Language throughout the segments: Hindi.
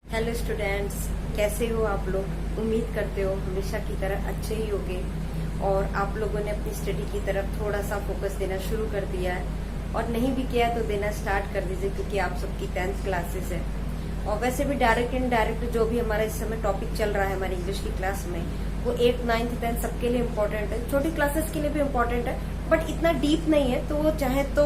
हेलो स्टूडेंट्स, कैसे हो आप लोग। उम्मीद करते हो हमेशा की तरह अच्छे ही होगे और आप लोगों ने अपनी स्टडी की तरफ थोड़ा सा फोकस देना शुरू कर दिया है और नहीं भी किया तो देना स्टार्ट कर दीजिए, क्योंकि आप सबकी 10th क्लासेस है। और वैसे भी डायरेक्ट इनडायरेक्ट जो भी हमारा इस समय टॉपिक चल रहा है हमारी इंग्लिश की क्लास में, वो 8th 9th 10th सबके लिए इम्पोर्टेंट है, छोटी क्लासेस के लिए भी इम्पोर्टेंट है, बट इतना डीप नहीं है। तो वो चाहे तो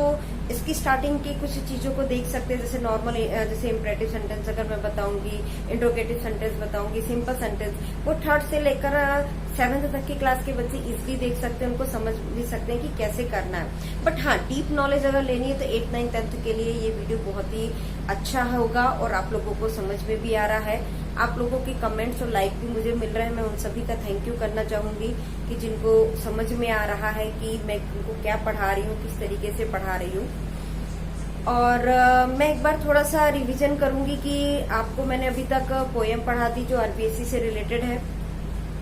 इसकी स्टार्टिंग की कुछ चीजों को देख सकते हैं, जैसे नॉर्मल, जैसे इम्परेटिव सेंटेंस अगर मैं बताऊंगी, इंट्रोगेटिव सेंटेंस बताऊंगी, सिंपल सेंटेंस, वो 3rd से लेकर 7th तक की क्लास के बच्चे इजीली देख सकते हैं, उनको समझ भी सकते हैं कि कैसे करना है। बट हाँ, डीप नॉलेज अगर लेनी है तो 8th 9th 10th के लिए ये वीडियो बहुत ही अच्छा होगा और आप लोगों को समझ में भी आ रहा है। आप लोगों के कमेंट्स और लाइक भी मुझे मिल रहे हैं, मैं उन सभी का थैंक यू करना चाहूंगी कि जिनको समझ में आ रहा है कि मैं उनको क्या पढ़ा रही हूँ, किस तरीके से पढ़ा रही हूँ। और मैं एक बार थोड़ा सा रिवीजन करूंगी कि आपको मैंने अभी तक पोएम पढ़ा दी जो आरबीएसई से रिलेटेड है,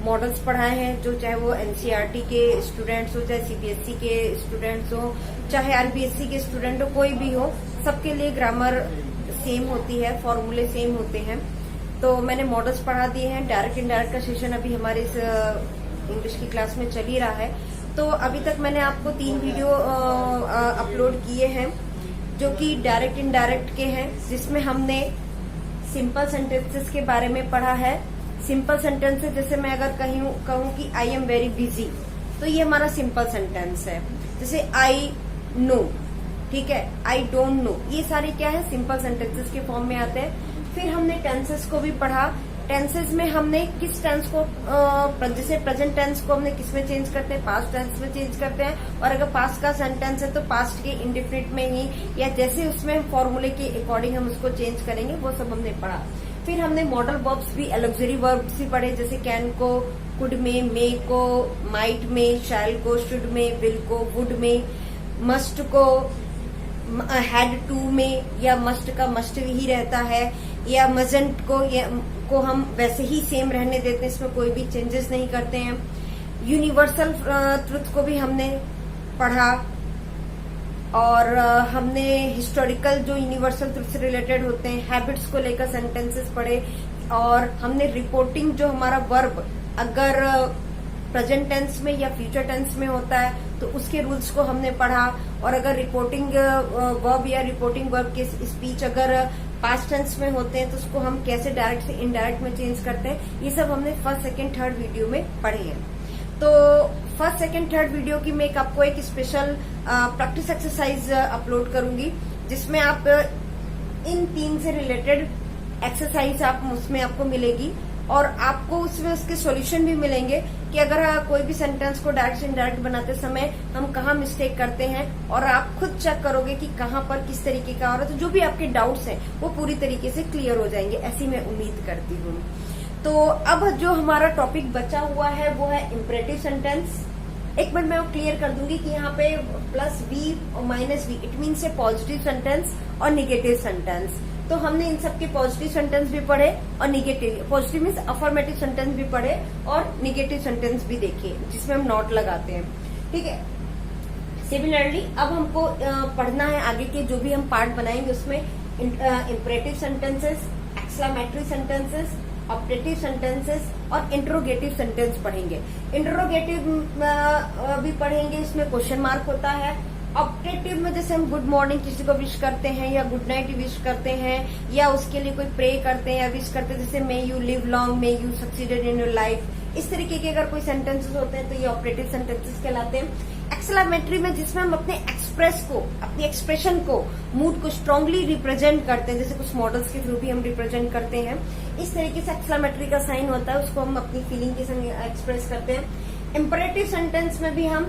मॉडल्स पढ़ाए हैं जो चाहे वो एनसीईआरटी के स्टूडेंट्स हो, चाहे सीबीएसई के स्टूडेंट्स हो, चाहे आरबीएसई के स्टूडेंट हो, कोई भी हो, सबके लिए ग्रामर सेम होती है, फॉर्मूले सेम होते हैं। तो मैंने मॉडल्स पढ़ा दिए हैं। डायरेक्ट इनडायरेक्ट का सेशन अभी हमारे इस इंग्लिश की क्लास में चल ही रहा है। तो अभी तक मैंने आपको 3 वीडियो अपलोड किए हैं जो कि डायरेक्ट इनडायरेक्ट के हैं, जिसमें हमने सिंपल सेंटेंसेस के बारे में पढ़ा है। सिंपल सेंटेंसेस जैसे मैं अगर कहूँ कि आई एम वेरी बिजी, तो ये हमारा सिंपल सेंटेंस है। जैसे आई नो, ठीक है, आई डोंट नो, ये सारे क्या है, सिंपल सेंटेंसेस के फॉर्म में आते हैं। फिर हमने टेंसेस को भी पढ़ा। टेंसेस में हमने किस टेंस को, जैसे प्रेजेंट टेंस को हमने किस में चेंज करते हैं, पास्ट टेंस में चेंज करते हैं, और अगर पास्ट का सेंटेंस है तो पास्ट के इंडेफिनिट में ही, या जैसे उसमें फॉर्मूले के अकॉर्डिंग हम उसको चेंज करेंगे, वो सब हमने पढ़ा। फिर हमने मॉडल वर्ब्स भी, लग्जरी वर्ब्स भी पढ़े, जैसे कैन को कुड में, मे को माइट में, शैल को शुड में, विल को वुड में, मस्ट को हैड टू में, या मस्ट का मस्ट ही रहता है, या मजंट को हम वैसे ही सेम रहने देते हैं, इसमें कोई भी चेंजेस नहीं करते हैं। यूनिवर्सल ट्रुथ को भी हमने पढ़ा और हमने हिस्टोरिकल जो यूनिवर्सल ट्रुथ से रिलेटेड होते हैं, हैबिट्स को लेकर सेंटेंसेस पढ़े, और हमने रिपोर्टिंग जो हमारा वर्ब अगर प्रेजेंट टेंस में या फ्यूचर टेंस में होता है तो उसके रूल्स को हमने पढ़ा, और अगर रिपोर्टिंग वर्ब या रिपोर्टिंग वर्ब के स्पीच अगर पास्ट टेंस में होते हैं तो उसको हम कैसे डायरेक्ट से इनडायरेक्ट में चेंज करते हैं, ये सब हमने 1st 2nd 3rd वीडियो में पढ़े हैं। तो 1st 2nd 3rd वीडियो की मैं आपको एक स्पेशल प्रैक्टिस एक्सरसाइज अपलोड करूंगी, जिसमें आप इन 3 से रिलेटेड एक्सरसाइज उसमें आपको मिलेगी, और आपको उसमें उसके सॉल्यूशन भी मिलेंगे कि अगर कोई भी सेंटेंस को डायरेक्ट से इनडायरेक्ट बनाते समय हम कहाँ मिस्टेक करते हैं, और आप खुद चेक करोगे कि कहाँ पर किस तरीके का हो रहा है। तो जो भी आपके डाउट्स हैं वो पूरी तरीके से क्लियर हो जाएंगे, ऐसी मैं उम्मीद करती हूँ। तो अब जो हमारा टॉपिक बचा हुआ है वो है इम्परेटिव सेंटेंस। एक मिनट मैं वो क्लियर कर दूंगी कि यहाँ पे प्लस वी और minus v, it means a positive sentence और निगेटिव सेंटेंस। तो हमने इन सबके पॉजिटिव सेंटेंस भी पढ़े और negative, positive means affirmative sentence भी पढ़े और निगेटिव सेंटेंस भी देखे, जिसमें हम नॉट लगाते हैं, ठीक है। सिमिलरली अब हमको पढ़ना है आगे के जो भी हम पार्ट बनाएंगे, उसमें imperative sentences, exclamatory sentences, objective sentences और इंटरोगेटिव सेंटेंस पढ़ेंगे। इंटरोगेटिव भी पढ़ेंगे, इसमें क्वेश्चन मार्क होता है। ऑब्जेक्टिव में जैसे हम गुड मॉर्निंग किसी को विश करते हैं, या गुड नाइट विश करते हैं, या उसके लिए कोई प्रे करते हैं या विश करते हैं, जैसे may you live long, may you succeeded in your life, इस तरीके के अगर कोई सेंटेंसेस होते हैं तो ये ऑपरेटिव सेंटेंसेस कहलाते हैं। एक्सक्लेमेटरी में जिसमें हम अपने एक्सप्रेस को, अपनी एक्सप्रेशन को, मूड को स्ट्रांगली रिप्रेजेंट करते हैं, जैसे कुछ मॉडल्स के थ्रू भी हम रिप्रेजेंट करते हैं, इस तरीके से एक्सक्लेमेटरी का साइन होता है, उसको हम अपनी फीलिंग के संग एक्सप्रेस करते हैं। इम्परेटिव सेंटेंस में भी हम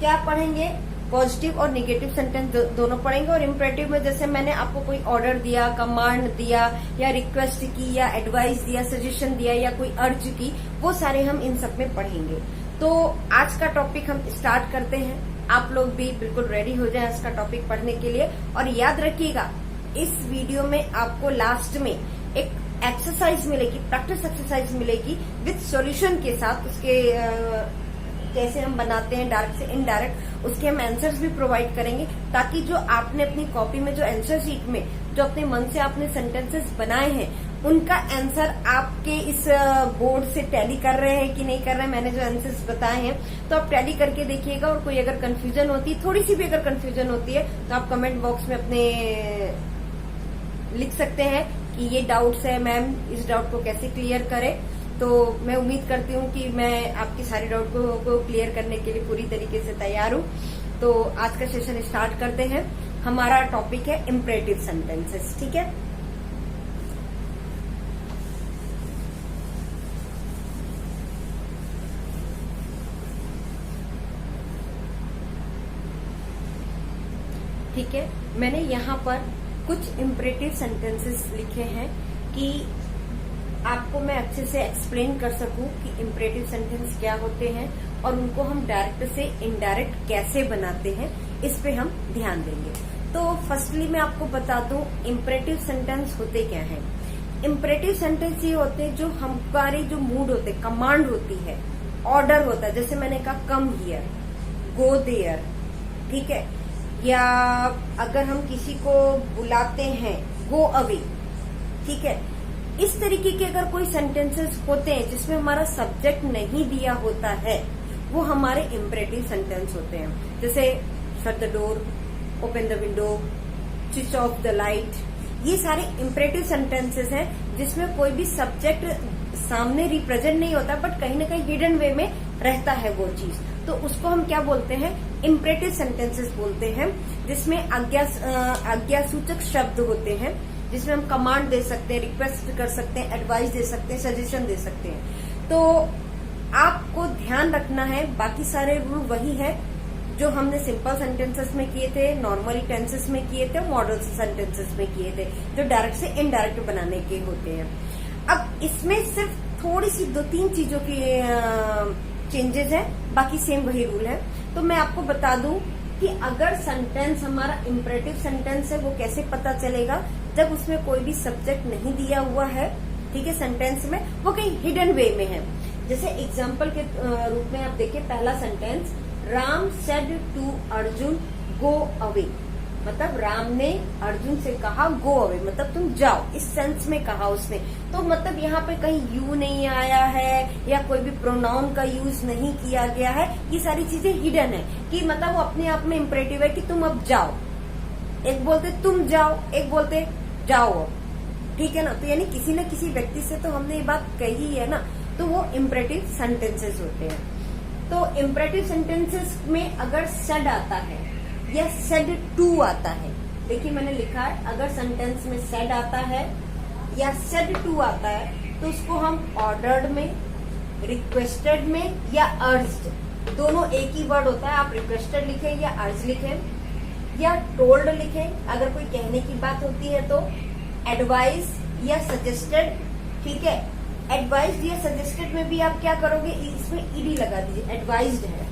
क्या पढ़ेंगे, पॉजिटिव और निगेटिव सेंटेंस दोनों पढ़ेंगे। और इम्परेटिव में जैसे मैंने आपको कोई ऑर्डर दिया, कमांड दिया, या रिक्वेस्ट की, या एडवाइस दिया, सजेशन दिया, या कोई अर्ज की, वो सारे हम इन सब में पढ़ेंगे। तो आज का टॉपिक हम स्टार्ट करते हैं। आप लोग भी बिल्कुल रेडी हो जाएं आज का टॉपिक पढ़ने के लिए, और याद रखिएगा इस वीडियो में आपको लास्ट में एक एक्सरसाइज मिलेगी, प्रैक्टिस एक्सरसाइज मिलेगी विद सॉल्यूशन के साथ, उसके कैसे हम बनाते हैं डायरेक्ट से इनडायरेक्ट, उसके हम आंसर्स भी प्रोवाइड करेंगे, ताकि जो आपने अपनी कॉपी में जो आंसर शीट में जो अपने मन से आपने सेंटेंसेस बनाए हैं उनका आंसर आपके इस बोर्ड से टैली कर रहे हैं कि नहीं कर रहे हैं। मैंने जो आंसर्स बताए हैं तो आप टैली करके देखिएगा, और कोई अगर कंफ्यूजन होती है, थोड़ी सी भी अगर कंफ्यूजन होती है, तो आप कमेंट बॉक्स में अपने लिख सकते हैं कि ये डाउट्स है मैम, इस डाउट को कैसे क्लियर करें। तो मैं उम्मीद करती हूँ कि मैं आपके सारे डाउट को क्लियर करने के लिए पूरी तरीके से तैयार हूँ। तो आज का सेशन स्टार्ट करते हैं। हमारा टॉपिक है इम्परेटिव सेंटेंसेस, ठीक है। ठीक है, मैंने यहाँ पर कुछ इम्परेटिव सेंटेंसेस लिखे हैं कि आपको मैं अच्छे से एक्सप्लेन कर सकूं कि इम्परेटिव सेंटेंस क्या होते हैं और उनको हम डायरेक्ट से इनडायरेक्ट कैसे बनाते हैं, इस पे हम ध्यान देंगे। तो फर्स्टली मैं आपको बता दूं इम्परेटिव सेंटेंस होते क्या हैं। इम्परेटिव सेंटेंस ये होते हैं जो हमारे जो मूड होते, कमांड होती है, ऑर्डर होता है। जैसे मैंने कहा कम हियर, गो देयर, ठीक है। या अगर हम किसी को बुलाते हैं, गो अवे, ठीक है। इस तरीके के अगर कोई सेंटेंसेस होते हैं जिसमें हमारा सब्जेक्ट नहीं दिया होता है, वो हमारे इम्परेटिव सेंटेंस होते हैं। जैसे shut the door, open the window, switch off the light, ये सारे इम्परेटिव सेंटेंसेस हैं जिसमें कोई भी सब्जेक्ट सामने रिप्रेजेंट नहीं होता, बट कहीं ना कहीं हिडन वे में रहता है वो चीज। तो उसको हम क्या बोलते हैं, इम्परेटिव सेंटेंसेस बोलते हैं, जिसमें आज्ञासूचक शब्द होते हैं, जिसमें हम कमांड दे सकते हैं, रिक्वेस्ट कर सकते हैं, एडवाइस दे सकते हैं, सजेशन दे सकते हैं। तो आपको ध्यान रखना है, बाकी सारे रूल वही है जो हमने सिंपल सेंटेंसेस में किए थे, नॉर्मल टेंसेस में किए थे, मॉडल सेंटेंसेस में किए थे, जो डायरेक्ट से इनडायरेक्ट बनाने के होते हैं। अब इसमें सिर्फ थोड़ी सी 2-3 चीजों की चेंजेस है, बाकी सेम वही रूल है। तो मैं आपको बता दूं कि अगर सेंटेंस हमारा इम्परेटिव सेंटेंस है, वो कैसे पता चलेगा, जब उसमें कोई भी सब्जेक्ट नहीं दिया हुआ है, ठीक है, सेंटेंस में वो कहीं हिडन वे में है। जैसे एग्जाम्पल के रूप में आप देखिए, पहला sentence, Ram said to Arjun go away, मतलब राम ने अर्जुन से कहा गो अवे, मतलब तुम जाओ, इस सेंस में कहा उसने। तो मतलब यहाँ पे कहीं यू नहीं आया है या कोई भी प्रोनाउन का यूज नहीं किया गया है, ये सारी चीजें हिडन है कि मतलब वो अपने आप में इम्परेटिव है कि तुम अब जाओ। एक बोलते तुम जाओ, एक बोलते जाओ अब, ठीक है ना। तो यानी किसी न किसी व्यक्ति से तो हमने ये बात कही है ना, तो वो इम्परेटिव सेंटेंसेस होते हैं। तो इम्परेटिव सेंटेंसेस में अगर सेड आता है या सेड टू आता है, देखिए मैंने लिखा है, अगर सेंटेंस में सेड आता है या सेड टू आता है तो उसको हम ऑर्डर्ड में, रिक्वेस्टेड में या अर्ज्ड, दोनों एक ही वर्ड होता है। आप रिक्वेस्टेड लिखें या अर्ज लिखें या टोल्ड लिखें, अगर कोई कहने की बात होती है तो एडवाइस या सजेस्टेड, ठीक है। एडवाइस्ड या सजेस्टेड में भी आप क्या करोगे, इसमें ईडी लगा दीजिए, एडवाइज्ड है,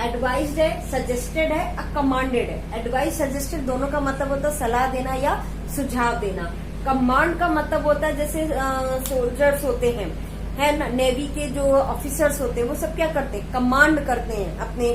एडवाइज्ड है, सजेस्टेड है, कमांडेड है। एडवाइस सजेस्टेड दोनों का मतलब होता है सलाह देना या सुझाव देना। कमांड का मतलब होता है जैसे सोल्जर्स होते हैं, है ना, नेवी के जो ऑफिसर्स होते हैं वो सब क्या करते हैं, कमांड करते हैं अपने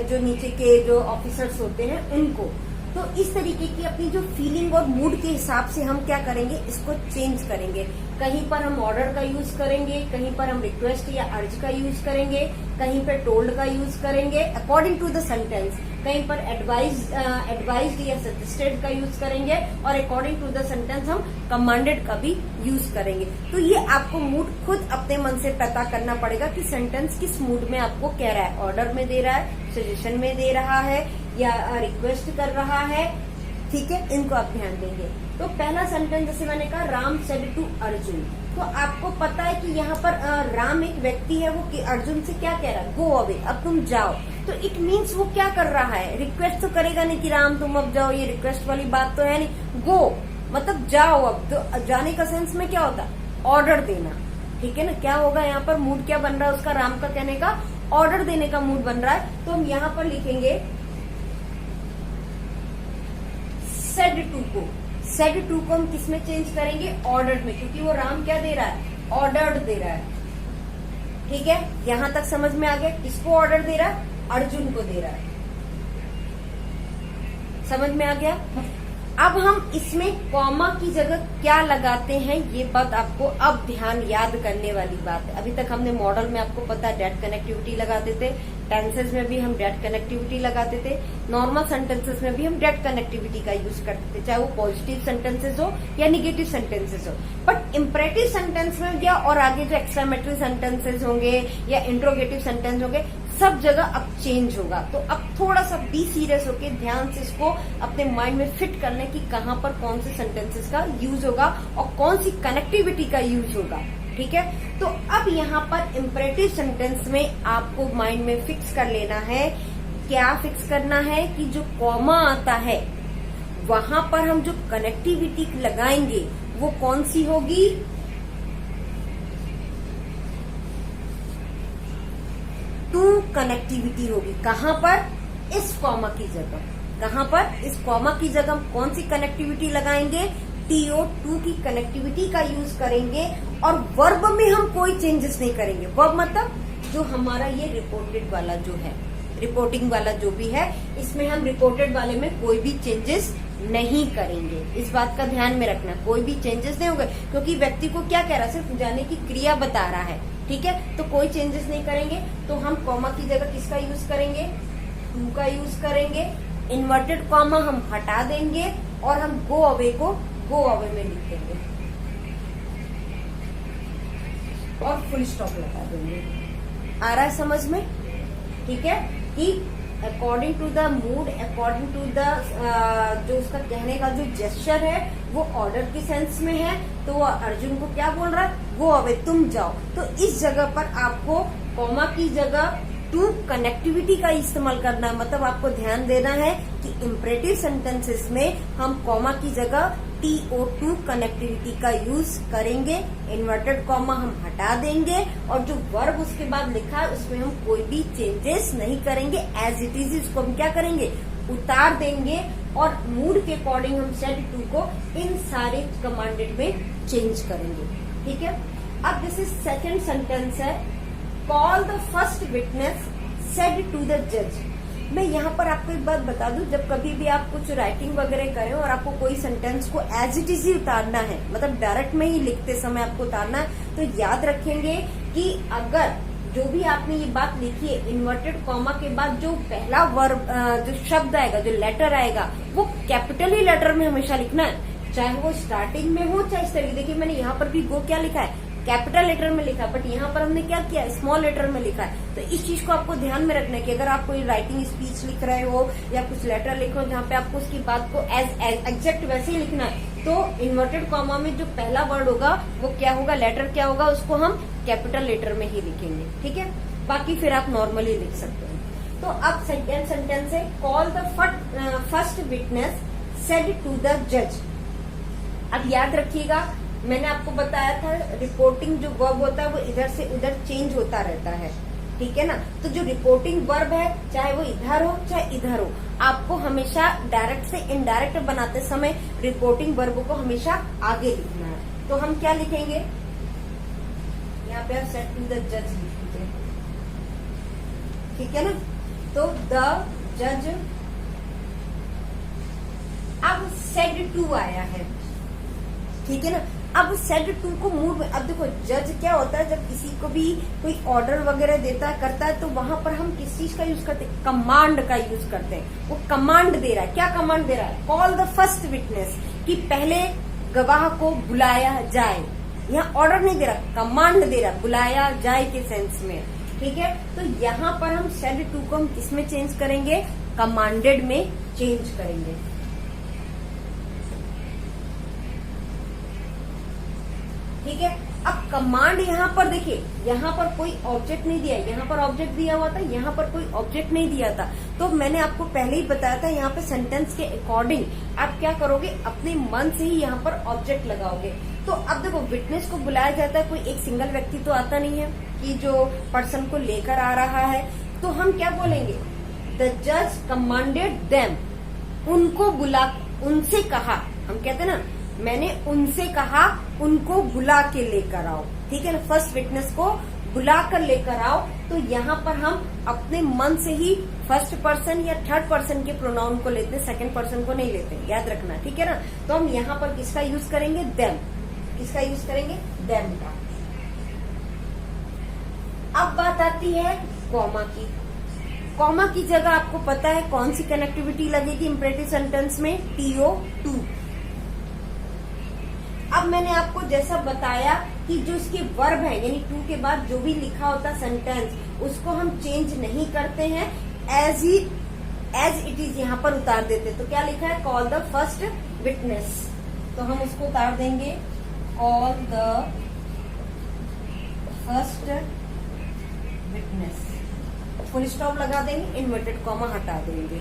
जो नीचे के जो ऑफिसर्स होते हैं उनको। तो इस तरीके की अपनी जो फीलिंग और मूड के हिसाब से हम क्या करेंगे, इसको चेंज करेंगे। कहीं पर हम ऑर्डर का यूज करेंगे, कहीं पर हम रिक्वेस्ट या अर्ज का यूज करेंगे, कहीं पर टोल्ड का यूज करेंगे अकॉर्डिंग टू द सेंटेंस, कहीं पर एडवाइज्ड या सजेस्टेड का यूज करेंगे, और अकॉर्डिंग टू द सेंटेंस हम कमांडेड का भी यूज करेंगे। तो ये आपको मूड खुद अपने मन से पता करना पड़ेगा कि सेंटेंस किस मूड में आपको कह रहा है, ऑर्डर में दे रहा है, सजेशन में दे रहा है या रिक्वेस्ट कर रहा है, ठीक है। इनको आप ध्यान देंगे। तो पहला सेंटेंस जैसे मैंने कहा, राम सेड टू अर्जुन, तो आपको पता है कि यहाँ पर राम एक व्यक्ति है, वो अर्जुन से क्या कह रहा है, गो अवे, अब तुम जाओ। तो इट मीन्स वो क्या कर रहा है, रिक्वेस्ट तो करेगा नहीं कि राम तुम अब जाओ, ये रिक्वेस्ट वाली बात तो है नहीं। गो मतलब जाओ अब, तो जाने का सेंस में क्या होता है, ऑर्डर देना, ठीक है ना। क्या होगा यहाँ पर, मूड क्या बन रहा है उसका, राम का कहने का, ऑर्डर देने का मूड बन रहा है। तो हम यहाँ पर लिखेंगे सेड टू को, सेड टू को हम किस में चेंज करेंगे, ऑर्डर्ड में, क्योंकि वो राम क्या दे रहा है, ऑर्डर्ड दे रहा है। ठीक है, यहां तक समझ में आ गया। किसको ऑर्डर दे रहा है? अर्जुन को दे रहा है। समझ में आ गया। अब हम इसमें कॉमा की जगह क्या लगाते हैं, ये बात आपको अब ध्यान याद करने वाली बात है। अभी तक हमने मॉडल में आपको पता है डेट कनेक्टिविटी लगाते थे, टेंसेस में भी हम डेट कनेक्टिविटी लगाते थे, नॉर्मल सेंटेंसेस में भी हम डेट कनेक्टिविटी का यूज करते थे, चाहे वो पॉजिटिव सेंटेंसेस हो या निगेटिव सेंटेंसेस हो। बट इम्परेटिव सेंटेंस में या और आगे जो एक्सक्लेमेटरी सेंटेंसेस होंगे या इंट्रोगेटिव सेंटेंस होंगे, सब जगह अब चेंज होगा। तो अब थोड़ा सा बी सीरियस होके ध्यान से इसको अपने माइंड में फिट करने की कहां पर कौन से सेंटेंसेस का यूज होगा और कौन सी कनेक्टिविटी का यूज होगा। ठीक है, तो अब यहाँ पर इम्परेटिव सेंटेंस में आपको माइंड में फिक्स कर लेना है। क्या फिक्स करना है कि जो कॉमा आता है वहां पर हम जो कनेक्टिविटी लगाएंगे वो कौन सी होगी? टू कनेक्टिविटी होगी। कहां पर? इस कॉमा की जगह। कहां पर? इस कॉमा की जगह कौन सी कनेक्टिविटी लगाएंगे? TO2 की कनेक्टिविटी का यूज करेंगे और वर्ब में हम कोई चेंजेस नहीं करेंगे। वर्ब मतलब जो हमारा ये रिपोर्टेड वाला जो है, रिपोर्टिंग वाला जो भी है, इसमें हम रिपोर्टेड वाले में कोई भी चेंजेस नहीं करेंगे। इस बात का ध्यान में रखना, कोई भी चेंजेस नहीं होंगे, क्योंकि व्यक्ति को क्या कह रहा है? सिर्फ जाने की क्रिया बता रहा है। ठीक है, तो कोई चेंजेस नहीं करेंगे। तो हम कॉमा की जगह किसका यूज करेंगे? टू का यूज करेंगे। इन्वर्टेड कॉमा हम हटा देंगे और हम गो अवे को गो अवे में लिख देंगे और फुल स्टॉप लगा देंगे। आ रहा है समझ में? ठीक है, कि according to the mood, according to the जो उसका कहने का जो जेस्चर है वो ऑर्डर की सेंस में है, तो वो अर्जुन को क्या बोल रहा है? वो अवे तुम जाओ। तो इस जगह पर आपको कॉमा की जगह टू कनेक्टिविटी का इस्तेमाल करना है। मतलब आपको ध्यान देना है कि इम्परेटिव सेंटेंसेस में हम कॉमा की जगह TO2 कनेक्टिविटी का यूज करेंगे, इन्वर्टेड कॉमा हम हटा देंगे और जो वर्ब उसके बाद लिखा है उसमें हम कोई भी चेंजेस नहीं करेंगे। एज इट इज इसको हम क्या करेंगे? उतार देंगे और मूड के अकॉर्डिंग हम सेड टू को इन सारे कमांडेड में चेंज करेंगे। ठीक है, अब दिस इज सेकेंड सेंटेंस है, call the first witness said to the जज। मैं यहाँ पर आपको एक बात बता दूं, जब कभी भी आप कुछ राइटिंग वगैरह करें और आपको कोई सेंटेंस को एज इट इज ही उतारना है, मतलब डायरेक्ट में ही लिखते समय आपको उतारना है, तो याद रखेंगे कि अगर जो भी आपने ये बात लिखी है, इन्वर्टेड कॉमा के बाद जो पहला वर्ब जो शब्द आएगा, जो लेटर आएगा, वो कैपिटल ही लेटर में हमेशा लिखना है, चाहे वो स्टार्टिंग में हो चाहे इस तरीके। देखिए मैंने यहाँ पर भी गो क्या लिखा है? कैपिटल लेटर में लिखा, बट यहाँ पर हमने क्या किया? स्मॉल लेटर में लिखा है। तो इस चीज को आपको ध्यान में रखना है कि अगर आप कोई राइटिंग स्पीच लिख रहे हो या कुछ लेटर लिख रहे हो जहाँ पे आपको उसकी बात को एज एग्जैक्ट वैसे ही लिखना है, तो इन्वर्टेड कॉमा में जो पहला वर्ड होगा वो क्या होगा? लेटर क्या होगा? उसको हम कैपिटल लेटर में ही लिखेंगे। ठीक है, बाकी फिर आप नॉर्मली लिख सकते हैं। तो अब सेकेंड सेंटेंस है, call the first witness said to the जज। अब याद रखिएगा, मैंने आपको बताया था रिपोर्टिंग जो वर्ब होता है वो इधर से उधर चेंज होता रहता है। ठीक है ना, तो जो रिपोर्टिंग वर्ब है चाहे वो इधर हो चाहे इधर हो, आपको हमेशा डायरेक्ट से इनडायरेक्ट बनाते समय रिपोर्टिंग वर्ब को हमेशा आगे लिखना है। तो हम क्या लिखेंगे? यहाँ पे आप सेड टू द जज लिख दीजिए। ठीक है ना, तो द जज। अब सेड टू आया है। ठीक है ना, अब सेड टू को मूड में, अब देखो जज क्या होता है, जब किसी को भी कोई ऑर्डर वगैरह देता है करता है तो वहां पर हम किस चीज का यूज करते हैं? कमांड का यूज करते हैं। वो कमांड दे रहा है। क्या कमांड दे रहा है? कॉल द फर्स्ट विटनेस, कि पहले गवाह को बुलाया जाए। यहाँ ऑर्डर नहीं दे रहा, कमांड दे रहा, बुलाया जाए के सेंस में। ठीक है, तो यहाँ पर हम सेड टू को हम किसमें चेंज करेंगे? कमांडेड में चेंज करेंगे। ठीक है, अब कमांड यहाँ पर देखिए, यहाँ पर कोई ऑब्जेक्ट नहीं दिया है, यहाँ पर ऑब्जेक्ट दिया हुआ था, यहाँ पर कोई ऑब्जेक्ट नहीं दिया था। तो मैंने आपको पहले ही बताया था यहाँ पे सेंटेंस के अकॉर्डिंग आप क्या करोगे? अपने मन से ही यहाँ पर ऑब्जेक्ट लगाओगे। तो अब देखो विटनेस को बुलाया जाता है, कोई एक सिंगल व्यक्ति तो आता नहीं है कि जो पर्सन को लेकर आ रहा है। तो हम क्या बोलेंगे? द जज कमांडेड देम, उनको बुला, उनसे कहा। हम कहते हैं ना, मैंने उनसे कहा उनको बुला के लेकर आओ। ठीक है ना, फर्स्ट विटनेस को बुला कर लेकर आओ, तो यहाँ पर हम अपने मन से ही फर्स्ट पर्सन या थर्ड पर्सन के प्रोनाउन को लेते हैं, सेकंड पर्सन को नहीं लेते, याद रखना, ठीक है ना। तो हम यहाँ पर किसका यूज करेंगे, देम। किसका यूज करेंगे, देम का। अब बात आती है कॉमा की। कॉमा की जगह आपको पता है कौन सी कनेक्टिविटी लगेगी इंपरेटिव सेंटेंस में, TO2। अब मैंने आपको जैसा बताया कि जो इसके वर्ब है यानी टू के बाद जो भी लिखा होता सेंटेंस उसको हम चेंज नहीं करते हैं, एज इट इज यहाँ पर उतार देते। तो क्या लिखा है, कॉल द फर्स्ट विटनेस, तो हम उसको उतार देंगे call the first witness, full stop लगा देंगे, इन्वर्टेड कॉमा हटा देंगे।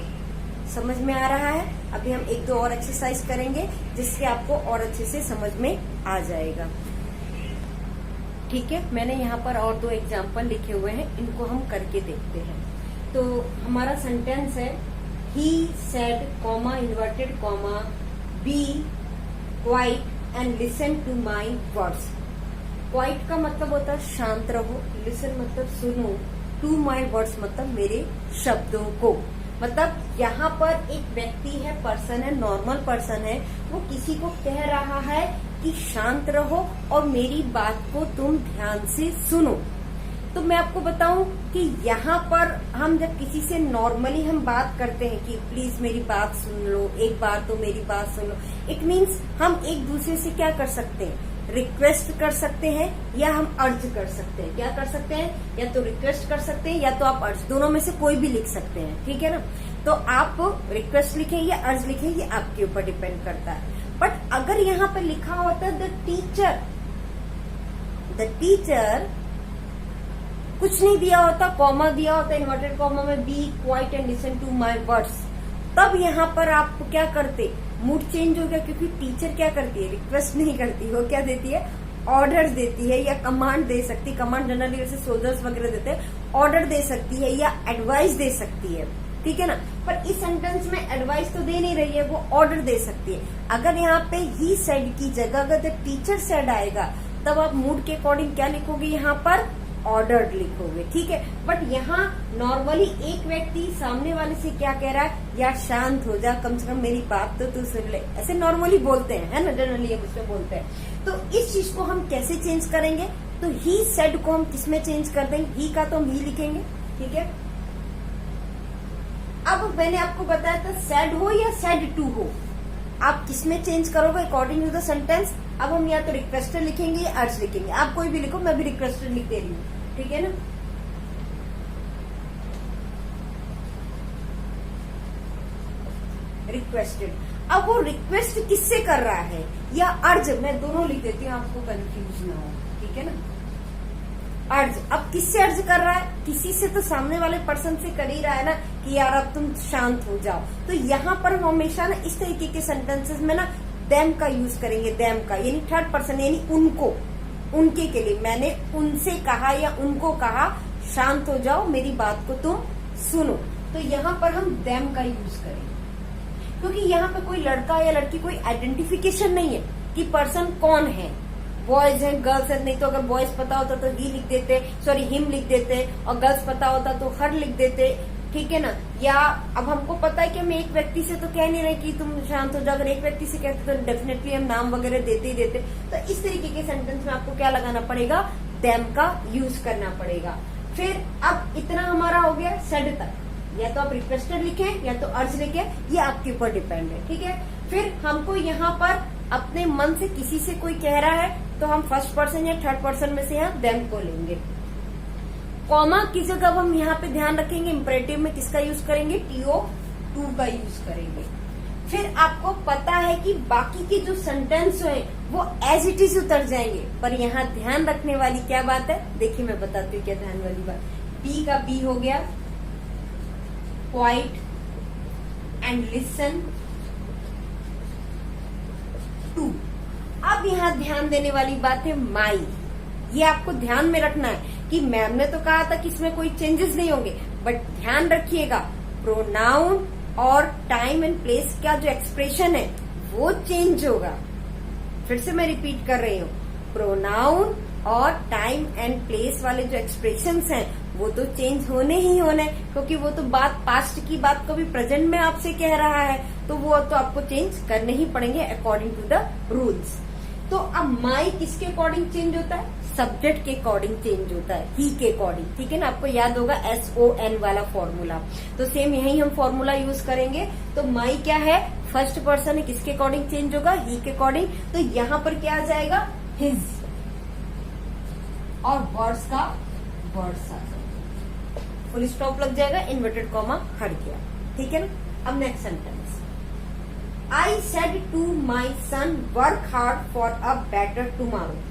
समझ में आ रहा है। अभी हम एक दो और एक्सरसाइज करेंगे जिससे आपको और अच्छे से समझ में आ जाएगा, ठीक है। मैंने यहाँ पर और दो एग्जाम्पल लिखे हुए हैं, इनको हम करके देखते हैं। तो हमारा सेंटेंस है he said comma inverted comma be quiet and listen to my words. Quiet का मतलब होता है शांत रहो, लिसन मतलब सुनो, टू माई वर्ड्स मतलब मेरे शब्दों को। मतलब यहाँ पर एक व्यक्ति है, पर्सन है, नॉर्मल पर्सन है, वो किसी को कह रहा है कि शांत रहो और मेरी बात को तुम ध्यान से सुनो। तो मैं आपको बताऊं कि यहाँ पर हम जब किसी से नॉर्मली हम बात करते हैं कि प्लीज मेरी बात सुन लो, एक बार तो मेरी बात सुन लो, इट मीन्स हम एक दूसरे से क्या कर सकते हैं, रिक्वेस्ट कर सकते हैं या हम अर्ज कर सकते हैं। क्या कर सकते हैं, या तो रिक्वेस्ट कर सकते हैं या तो आप अर्ज, दोनों में से कोई भी लिख सकते हैं, ठीक है ना। तो आप रिक्वेस्ट लिखें या अर्ज लिखें, ये आपके ऊपर डिपेंड करता है। बट अगर यहाँ पे लिखा होता है द टीचर कुछ नहीं दिया होता, कॉमा दिया होता, इन्वर्टेड कॉमा में be quiet and listen to my words, तब यहाँ पर आप क्या करते, मूड चेंज हो गया, क्योंकि टीचर क्या करती है, रिक्वेस्ट नहीं करती, वो क्या देती है, ऑर्डर देती है या कमांड दे सकती है। कमांड जनरली जैसे सोल्जर्स वगैरह देते हैं, ऑर्डर दे सकती है या एडवाइस दे सकती है, ठीक है ना। पर इस सेंटेंस में एडवाइस तो दे नहीं रही है, वो ऑर्डर दे सकती है। अगर यहाँ पे ही सेड की जगह अगर द टीचर सेड आएगा, तब आप मूड के अकॉर्डिंग क्या लिखोगे, यहाँ पर ऑर्डर्ड लिखोगे, ठीक है। बट यहाँ नॉर्मली एक व्यक्ति सामने वाले से क्या कह रहा है, यार शांत हो जा, कम से कम मेरी बात तो तू सुन ले, ऐसे नॉर्मली बोलते हैं, है ना, जनरली हम उसमें बोलते हैं। तो इस चीज को हम कैसे चेंज करेंगे, तो ही सेड को हम किसमें चेंज कर देंगे, ही का तो हम ही लिखेंगे, ठीक है। अब मैंने आपको बताया था सेड हो या सेड टू हो, आप किसमें चेंज करोगे अकॉर्डिंग टू द सेंटेंस। अब हम या तो रिक्वेस्टर लिखेंगे या अर्ज लिखेंगे, आप कोई भी लिखो, मैं भी रिक्वेस्टर लिख दे रही हूँ, ठीक है ना। रिक्वेस्टेड, अब वो रिक्वेस्ट किससे कर रहा है या अर्ज, मैं दोनों लिख देती हूँ आपको कंफ्यूज ना हो, ठीक है ना। अर्ज, अब किससे अर्ज कर रहा है, किसी से तो सामने वाले पर्सन से कर ही रहा है ना कि यार अब तुम शांत हो जाओ। तो यहाँ पर हम हमेशा ना इस तरीके के सेंटेंसेस में ना देम का यूज करेंगे, देम का यानी थर्ड पर्सन, यानी उनको, उनके के लिए, मैंने उनसे कहा या उनको कहा शांत हो जाओ, मेरी बात को तुम सुनो। तो यहाँ पर हम देम का यूज करेंगे, क्योंकि यहाँ पे कोई लड़का या लड़की कोई आइडेंटिफिकेशन नहीं है कि पर्सन कौन है, बॉयज हैं गर्ल्स हैं, नहीं तो अगर बॉयज पता होता तो ही लिख देते, सॉरी हिम लिख देते, और गर्ल्स पता होता तो हर लिख देते, ठीक है ना। या अब हमको पता है कि हम एक व्यक्ति से तो कह नहीं रहे कि तुम शांत हो जाओ, अगर एक व्यक्ति से कहते तो डेफिनेटली हम नाम वगैरह देते ही देते। तो इस तरीके के सेंटेंस में आपको क्या लगाना पड़ेगा, देम का यूज करना पड़ेगा। फिर अब इतना हमारा हो गया सेड तक, या तो आप रिक्वेस्टेड लिखें या तो अर्ज लिखें, ये आपके ऊपर डिपेंड है, ठीक है। फिर हमको यहाँ पर अपने मन से किसी से कोई कह रहा है तो हम फर्स्ट पर्सन या थर्ड पर्सन में से यहाँ देम को लेंगे। कॉमा की जगह अब हम यहाँ पे ध्यान रखेंगे, इंपरेटिव में किसका यूज करेंगे, TO2 का यूज करेंगे। फिर आपको पता है कि बाकी के जो सेंटेंस है वो एज इट इज उतर जाएंगे, पर यहाँ ध्यान रखने वाली क्या बात है, देखिए मैं बताती हूँ क्या ध्यान वाली बात। बी का बी हो गया, क्वाइट एंड लिसन टू। अब यहाँ ध्यान देने वाली बात है माई, ये आपको ध्यान में रखना है कि मैम ने तो कहा था कि इसमें कोई चेंजेस नहीं होंगे, बट ध्यान रखिएगा प्रोनाउन और टाइम एंड प्लेस का जो एक्सप्रेशन है वो चेंज होगा। फिर से मैं रिपीट कर रही हूँ, प्रोनाउन और टाइम एंड प्लेस वाले जो एक्सप्रेशंस हैं वो तो चेंज होने ही होने, क्योंकि वो तो बात पास्ट की बात को भी प्रेजेंट में आपसे कह रहा है, तो वो तो आपको चेंज करने ही पड़ेंगे अकॉर्डिंग टू द रूल्स। तो अब माई किसके अकॉर्डिंग चेंज होता है? सब्जेक्ट के अकॉर्डिंग चेंज होता है, ही के अकॉर्डिंग, ठीक है ना। आपको याद होगा SON वाला फॉर्मूला, तो सेम यही हम फॉर्मूला यूज करेंगे। तो माई क्या है? फर्स्ट पर्सन है, किसके अकॉर्डिंग चेंज होगा? ही के अकॉर्डिंग। तो यहाँ पर क्या आ जाएगा? हिज, और वर्ड्स का वर्ड्स आ जाएगा, फुल स्टॉप लग जाएगा, इन्वर्टेड कॉमा हट गया, ठीक है ना। अब next sentence, I said to my son work hard for a better tomorrow.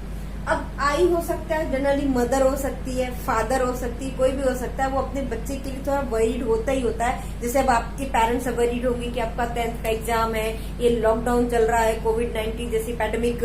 अब आई हो सकता है, जनरली मदर हो सकती है, फादर हो सकती है, कोई भी हो सकता है, वो अपने बच्चे के लिए थोड़ा वरीड होता ही होता है। जैसे अब आपके पेरेंट्स वरीड होंगे कि आपका 10th का एग्जाम है, ये लॉकडाउन चल रहा है, कोविड-19 जैसी पैंडेमिक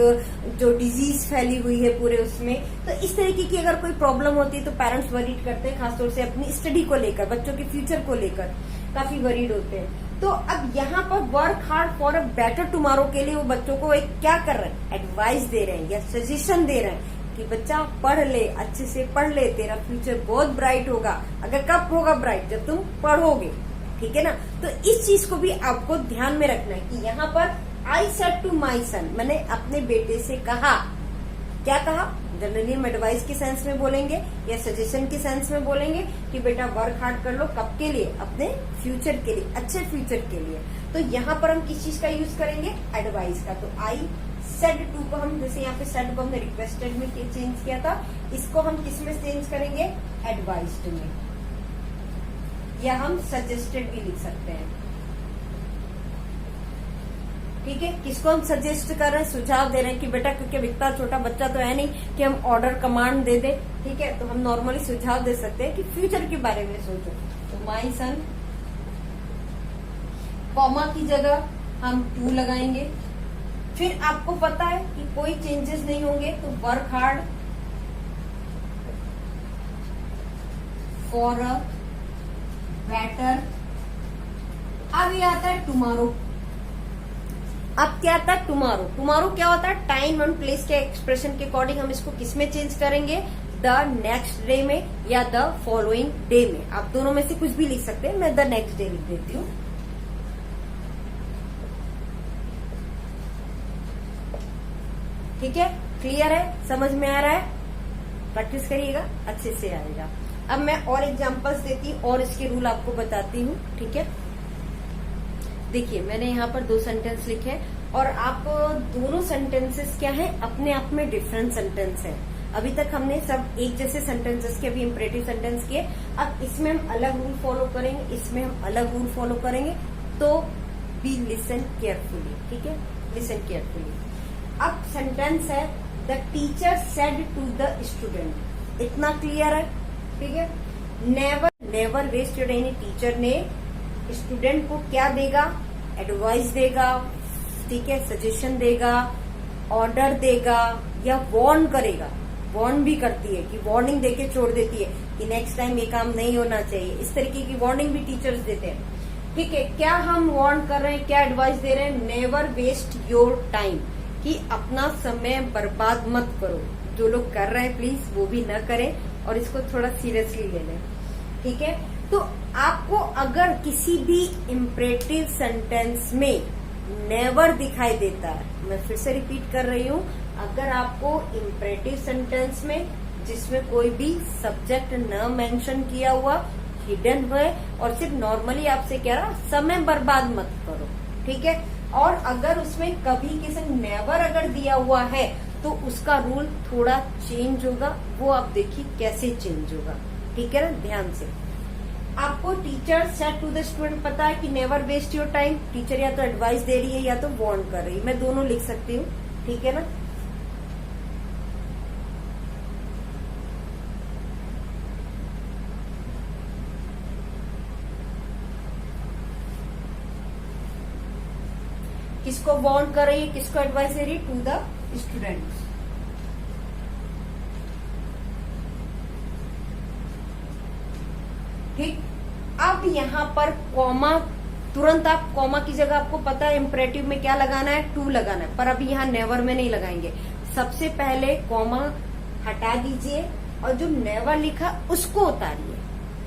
जो डिजीज फैली हुई है पूरे उसमें, तो इस तरीके की अगर कोई प्रॉब्लम होती है तो पेरेंट्स वरीड करते हैं, खासतौर से अपनी स्टडी को लेकर, बच्चों के फ्यूचर को लेकर काफी वरीड होते हैं। तो अब यहाँ पर work hard for a better tomorrow के लिए वो बच्चों को एक क्या कर रहे हैं? एडवाइस दे रहे हैं या सजेशन दे रहे हैं कि बच्चा पढ़ ले, अच्छे से पढ़ ले, तेरा फ्यूचर बहुत ब्राइट होगा। अगर कब होगा ब्राइट? जब तुम पढ़ोगे, ठीक है ना। तो इस चीज को भी आपको ध्यान में रखना है कि यहाँ पर आई सेड टू माई सन, मैंने अपने बेटे से कहा। क्या कहा? जनरली हम एडवाइस के सेंस में बोलेंगे या सजेशन के सेंस में बोलेंगे कि बेटा वर्क हार्ड कर लो, कब के लिए? अपने फ्यूचर के लिए, अच्छे फ्यूचर के लिए। तो यहाँ पर हम किस चीज का यूज करेंगे? एडवाइस का। तो आई सेड टू को हम, जैसे यहाँ पे सेड को हमने रिक्वेस्टेड में चेंज किया था, इसको हम किस में चेंज करेंगे? एडवाइस्ड में, या हम सजेस्टेड भी लिख सकते हैं, ठीक है। किसको हम सजेस्ट कर रहे हैं? सुझाव दे रहे हैं कि बेटा, क्योंकि अब इतना छोटा बच्चा तो है नहीं कि हम ऑर्डर कमांड दे दे, ठीक है। तो हम नॉर्मली सुझाव दे सकते हैं कि फ्यूचर के बारे में सोचो। तो माई सन, कॉमा की जगह हम टू लगाएंगे। फिर आपको पता है कि कोई चेंजेस नहीं होंगे, तो work hard for a better. अब ये आता है टुमारो। अब क्या आता है? टुमारो। टुमारो क्या होता है? टाइम एंड प्लेस के एक्सप्रेशन के अकॉर्डिंग हम इसको किस में चेंज करेंगे? द नेक्स्ट डे में या द फॉलोइंग डे में। आप दोनों में से कुछ भी लिख सकते हैं, मैं द नेक्स्ट डे लिख देती हूँ। ठीक है, क्लियर है, समझ में आ रहा है? प्रैक्टिस करिएगा, अच्छे से आएगा। अब मैं और एग्जांपल्स देती हूँ और इसके रूल आपको बताती हूँ, ठीक है। देखिए, मैंने यहाँ पर 2 सेंटेंस लिखे और आप दोनों सेंटेंसेस क्या है? अपने आप में डिफरेंट सेंटेंस है। अभी तक हमने सब एक जैसे सेंटेंसेस के अभी इंपरेटिव सेंटेंस किए। अब इसमें हम अलग रूल फॉलो करेंगे, इसमें हम अलग रूल फॉलो करेंगे। तो बी लिसन केयरफुली, ठीक है, लिसन केयरफुली। अब सेंटेंस है the teacher said to the student. इतना क्लियर है, ठीक है। Never waste your time. Teacher ने स्टूडेंट को क्या देगा? एडवाइस देगा, ठीक है, सजेशन देगा, ऑर्डर देगा या वार्न करेगा। वार्न भी करती है कि वार्निंग देके छोड़ देती है कि नेक्स्ट टाइम ये काम नहीं होना चाहिए। इस तरीके की वार्निंग भी टीचर्स देते हैं, ठीक है। क्या हम वार्न कर रहे हैं, क्या एडवाइस दे रहे हैं? नेवर वेस्ट योर टाइम, कि अपना समय बर्बाद मत करो। जो लोग कर रहे हैं प्लीज वो भी न करें और इसको थोड़ा सीरियसली ले लें, ठीक है। तो आपको अगर किसी भी इम्परेटिव सेंटेंस में नेवर दिखाई देता है, मैं फिर से रिपीट कर रही हूँ, अगर आपको इम्परेटिव सेंटेंस में जिसमें कोई भी सब्जेक्ट न मेंशन किया हुआ, हिडन है और सिर्फ नॉर्मली आपसे कह रहा समय बर्बाद मत करो, ठीक है। और अगर उसमें कभी किसी नेवर अगर दिया हुआ है तो उसका रूल थोड़ा चेंज होगा। वो आप देखिए कैसे चेंज होगा, ठीक है ना, ध्यान से। आपको teacher said to the student पता है कि never waste your time. Teacher या तो एडवाइस दे रही है या तो वार्न कर रही है, मैं दोनों लिख सकती हूँ, ठीक है ना। किसको वार्न कर रही है, किसको एडवाइस दे रही है? To the students. ठीक। अब यहाँ पर कॉमा, तुरंत आप कॉमा की जगह आपको पता है इम्परेटिव में क्या लगाना है? टू लगाना है, पर अभी यहाँ नेवर में नहीं लगाएंगे। सबसे पहले कॉमा हटा दीजिए और जो नेवर लिखा उसको उतारिए।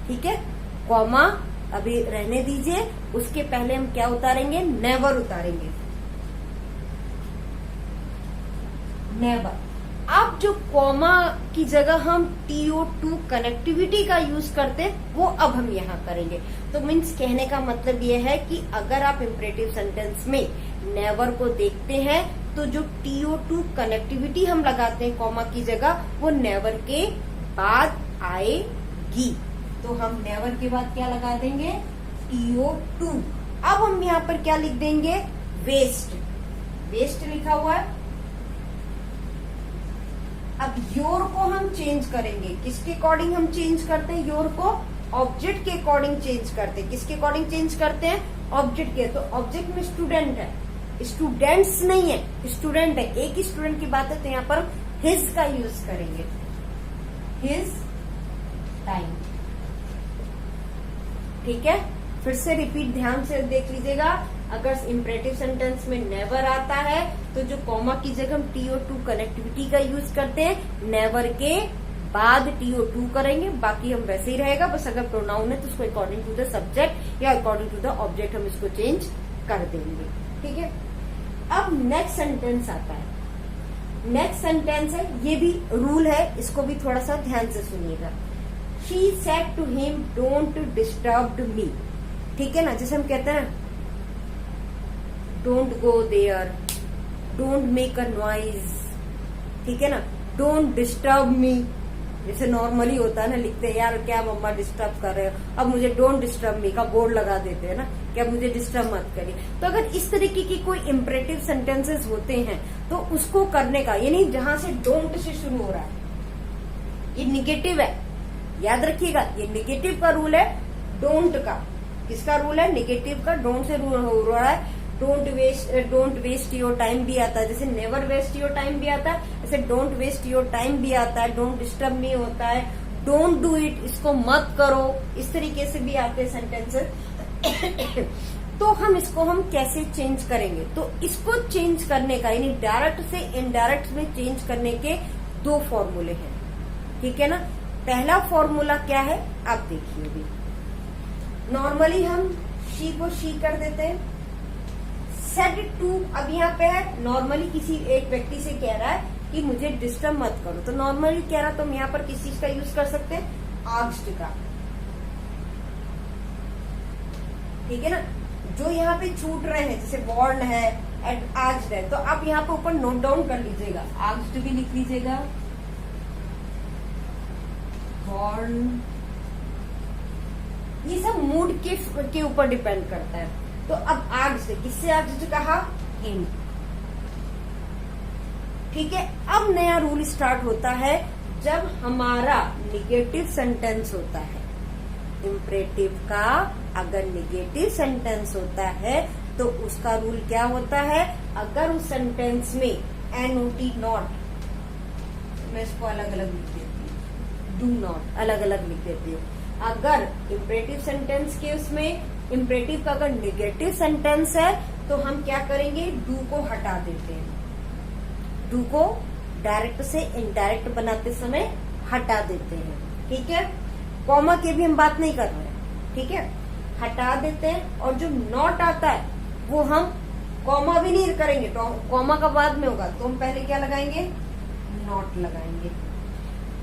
ठीक है, कॉमा अभी रहने दीजिए, उसके पहले हम क्या उतारेंगे, नेवर उतारेंगे, नेवर। अब जो कॉमा की जगह हम TO2 कनेक्टिविटी का यूज करते हैं वो अब हम यहाँ करेंगे। तो मीन्स कहने का मतलब ये है कि अगर आप इम्परेटिव सेंटेंस में नेवर को देखते हैं तो जो TO2 कनेक्टिविटी हम लगाते हैं कॉमा की जगह वो नेवर के बाद आएगी। तो हम नेवर के बाद क्या लगा देंगे, TO2। अब हम यहाँ पर क्या लिख देंगे, वेस्ट, वेस्ट लिखा हुआ है। अब योर को हम चेंज करेंगे, किसके अकॉर्डिंग हम चेंज करते हैं, योर को ऑब्जेक्ट के अकॉर्डिंग चेंज करते हैं। किसके अकॉर्डिंग चेंज करते हैं, ऑब्जेक्ट के। तो ऑब्जेक्ट में स्टूडेंट है, स्टूडेंट्स नहीं है, स्टूडेंट है, एक ही स्टूडेंट की बात है, तो यहाँ पर हम हिज का यूज करेंगे, हिज टाइम। ठीक है, फिर से रिपीट ध्यान से देख लीजिएगा। अगर इम्परेटिव सेंटेंस में नेवर आता है तो जो कॉमा की जगह हम TO2 कनेक्टिविटी का यूज करते हैं, नेवर के बाद TO2 करेंगे, बाकी हम वैसे ही रहेगा। बस अगर प्रोनाउन है तो उसको अकॉर्डिंग टू द सब्जेक्ट या अकॉर्डिंग टू द ऑब्जेक्ट हम इसको चेंज कर देंगे। ठीक है, अब नेक्स्ट सेंटेंस आता है। नेक्स्ट सेंटेंस है, ये भी रूल है, इसको भी थोड़ा सा ध्यान से सुनिएगा। She said to him, "Don't disturb me." ठीक है ना, जैसे हम कहते हैं don't go there, don't make a noise. ठीक है ना, डोंट डिस्टर्ब मी, जैसे नॉर्मली होता है ना, लिखते हैं यार क्या मम्मा डिस्टर्ब कर रहे हो, अब मुझे डोंट डिस्टर्ब मी का बोर्ड लगा देते हैं ना, क्या मुझे डिस्टर्ब मत करिए। तो अगर इस तरीके की कोई इम्परेटिव सेंटेंसेस होते हैं तो उसको करने का, यानी जहां से डोंट से शुरू हो रहा है, ये निगेटिव है, याद रखिएगा, ये निगेटिव का रूल है, डोंट का। किसका रूल है, निगेटिव का, डोंट से रूल हो रहा है। डोंट वेस्ट योर टाइम भी आता है, जैसे नेवर वेस्ट योर टाइम भी आता है, ऐसे डोंट वेस्ट योर टाइम भी आता है। डोंट डिस्टर्ब मी होता है, डोंट डू इट, इसको मत करो, इस तरीके से भी आते हैं सेंटेंसेस। तो हम इसको हम कैसे चेंज करेंगे, तो इसको चेंज करने का, यानी डायरेक्ट से इनडायरेक्ट में चेंज करने के दो फॉर्मूले हैं। ठीक है ना, पहला फॉर्मूला क्या है आप देखिए। अभी नॉर्मली हम शी को शी कर देते हैं, सेड टू अब यहाँ पे है, नॉर्मली किसी एक व्यक्ति से कह रहा है कि मुझे डिस्टर्ब मत करो, तो नॉर्मली कह रहा तो हम यहाँ पर किस चीज का यूज कर सकते हैं, आस्क्ड का। ठीक है ना, जो यहाँ पे छूट रहे हैं जैसे वॉर्न है, आस्क्ड है, तो आप यहाँ पे ऊपर नोट डाउन कर लीजिएगा, आस्क्ड भी लिख लीजिएगा, वॉर्न, ये सब मूड के ऊपर डिपेंड करता है। तो अब आस्क्ड, किससे आस्क्ड कहा, हिम। ठीक है, अब नया रूल स्टार्ट होता है जब हमारा निगेटिव सेंटेंस होता है। इम्परेटिव का अगर निगेटिव सेंटेंस होता है तो उसका रूल क्या होता है, अगर उस सेंटेंस में NOT नॉट, मैं इसको अलग अलग लिख देती हूँ, डू नॉट अलग अलग लिख देती हूँ। अगर इम्परेटिव सेंटेंस के उसमें इम्परेटिव का अगर निगेटिव सेंटेंस है तो हम क्या करेंगे, डू को हटा देते हैं, डू को डायरेक्ट से इनडायरेक्ट बनाते समय हटा देते हैं। ठीक है, कॉमा की भी हम बात नहीं कर रहे हैं, ठीक है, हटा देते हैं। और जो नॉट आता है वो हम कॉमा भी नहीं करेंगे, तो कॉमा का बाद में होगा, तो हम पहले क्या लगाएंगे, नॉट लगाएंगे।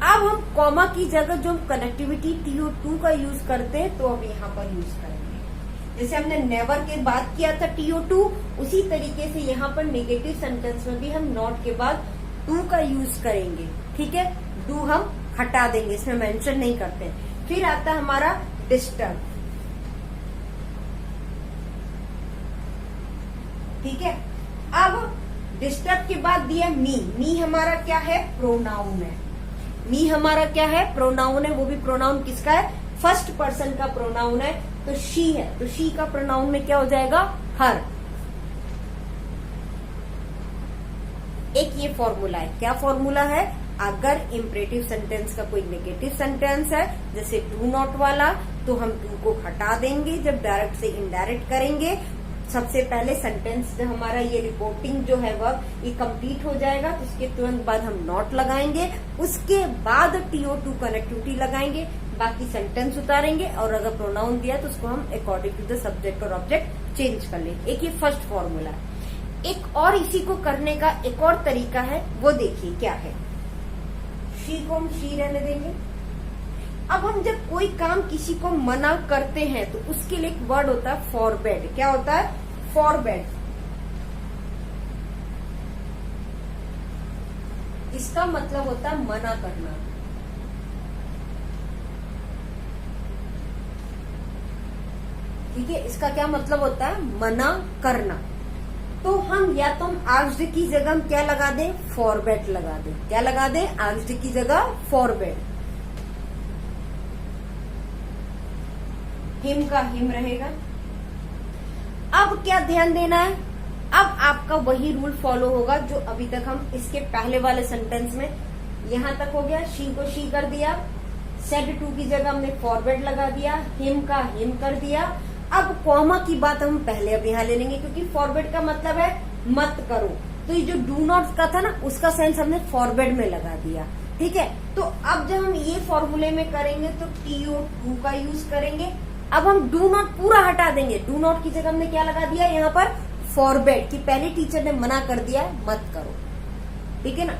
अब हम कॉमा की जगह जो कनेक्टिविटी TO2 का यूज करते हैं तो अब यहाँ पर यूज करेंगे। जैसे हमने नेवर के बाद किया था TO2, उसी तरीके से यहाँ पर नेगेटिव सेंटेंस में भी हम नॉट के बाद टू का यूज करेंगे। ठीक है, डू हम हटा देंगे, इसमें मेंशन नहीं करते। फिर आता है हमारा डिस्टर्ब। ठीक है, अब डिस्टर्ब के बाद दिया मी। मी हमारा क्या है, प्रोनाउन है। मी हमारा क्या है, प्रोनाउन है, वो भी प्रोनाउन किसका है, फर्स्ट पर्सन का प्रोनाउन है, तो शी है, तो शी का प्रोनाउन में क्या हो जाएगा, हर। एक ये फॉर्मूला है, क्या फॉर्मूला है, अगर इम्परेटिव सेंटेंस का कोई नेगेटिव सेंटेंस है जैसे डू नॉट वाला, तो हम डू को हटा देंगे जब डायरेक्ट से इनडायरेक्ट करेंगे, सबसे पहले सेंटेंस जो हमारा ये रिपोर्टिंग जो है वह ये कंप्लीट हो जाएगा, तो इसके तुरंत बाद हम नॉट लगाएंगे, उसके बाद TO2 कनेक्टिविटी लगाएंगे, बाकी सेंटेंस उतारेंगे, और अगर प्रोनाउन दिया तो उसको हम अकॉर्डिंग टू द सब्जेक्ट और ऑब्जेक्ट चेंज कर लेंगे। एक ये फर्स्ट फॉर्मूला है। एक और इसी को करने का एक और तरीका है, वो देखिए क्या है। शी को हम शी रहने देंगे। अब हम जब कोई काम किसी को मना करते हैं तो उसके लिए एक वर्ड होता है फॉरबेड। क्या होता है? फॉरबेड। इसका मतलब होता है मना करना। ठीक है, इसका क्या मतलब होता है? मना करना। तो हम या तो हम आस्क्ड की जगह हम क्या लगा दें? फॉरबेड लगा दें। क्या लगा दें? आस्क्ड की जगह फॉरबेड। हिम का हिम रहेगा। अब क्या ध्यान देना है? अब आपका वही रूल फॉलो होगा जो अभी तक हम इसके पहले वाले सेंटेंस में, यहां तक हो गया। शी को शी कर दिया, सेड टू की जगह हमने फॉरवर्ड लगा दिया, हिम का हिम कर दिया। अब कॉमा की बात हम पहले अब यहां ले लेंगे, क्योंकि फॉरवर्ड का मतलब है मत करो, तो ये जो डू नॉट का था ना, उसका सेंस हमने फॉरवर्ड में लगा दिया। ठीक है, तो अब जब हम ये फॉर्मूले में करेंगे तो TO2 का यूज करेंगे। अब हम डू नॉट पूरा हटा देंगे। डू नॉट की जगह हमने क्या लगा दिया यहाँ पर? फॉरबेड, कि पहले टीचर ने मना कर दिया मत करो। ठीक है ना,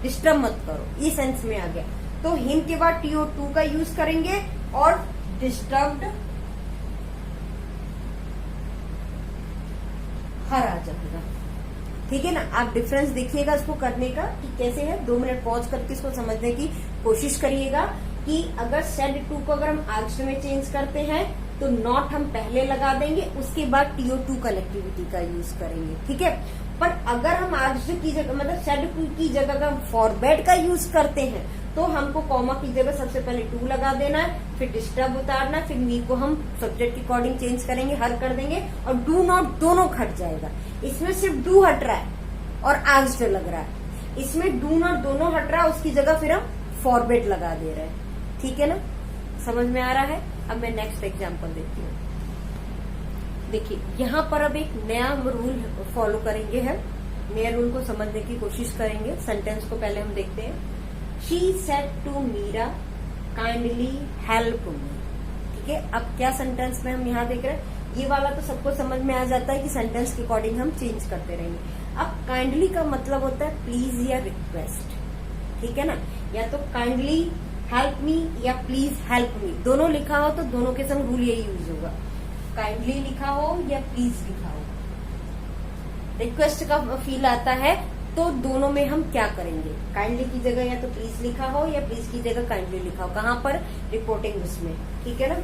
डिस्टर्ब मत करो, ये सेंस में आ गया। तो हिम के बाद TO2 का यूज करेंगे और डिस्टर्ब्ड हर आ जाएगा। ठीक है ना, आप डिफरेंस देखिएगा इसको करने का कि कैसे है। 2 मिनट पॉज करके इसको समझने की कोशिश करिएगा कि अगर सेड टू को अगर हम आस्क्ड में चेंज करते हैं तो नॉट हम पहले लगा देंगे, उसके बाद TO2 कनेक्टिविटी का यूज करेंगे। ठीक है, पर अगर हम आस्क्ड की जगह मतलब सेड टू की जगह अगर हम फॉरबेड का यूज करते हैं तो हमको कॉमा की जगह सबसे पहले टू लगा देना है, फिर डिस्टर्ब उतारना है, फिर मी को हम सब्जेक्ट के अकॉर्डिंग चेंज करेंगे, हर कर देंगे, और डू नॉट दोनों हट जाएगा। इसमें सिर्फ डू हट रहा है और आस्क्ड लग रहा है, इसमें डू नॉट दोनों हट रहा है, उसकी जगह फिर हम फॉरबेड लगा दे रहे हैं। ठीक है ना, समझ में आ रहा है? अब मैं नेक्स्ट एग्जांपल देती हूँ। देखिए यहाँ पर अब एक नया रूल फॉलो करेंगे हम, नया रूल को समझने की कोशिश करेंगे। सेंटेंस को पहले हम देखते हैं। She said to Meera kindly help me. ठीक है, अब क्या सेंटेंस में हम यहाँ देख रहे हैं, ये वाला तो सबको समझ में आ जाता है कि सेंटेंस के अकॉर्डिंग हम चेंज करते रहेंगे। अब काइंडली का मतलब होता है प्लीज या रिक्वेस्ट। ठीक है ना, या तो काइंडली हेल्प मी या प्लीज हेल्प मी, दोनों लिखा हो तो दोनों के संग रूल यही यूज होगा। काइंडली लिखा हो या प्लीज लिखा हो, रिक्वेस्ट का फील आता है तो दोनों में हम क्या करेंगे? काइंडली की जगह या तो प्लीज लिखा हो या प्लीज की जगह काइंडली लिखा हो। कहाँ पर? रिपोर्टिंग उसमें। ठीक है ना,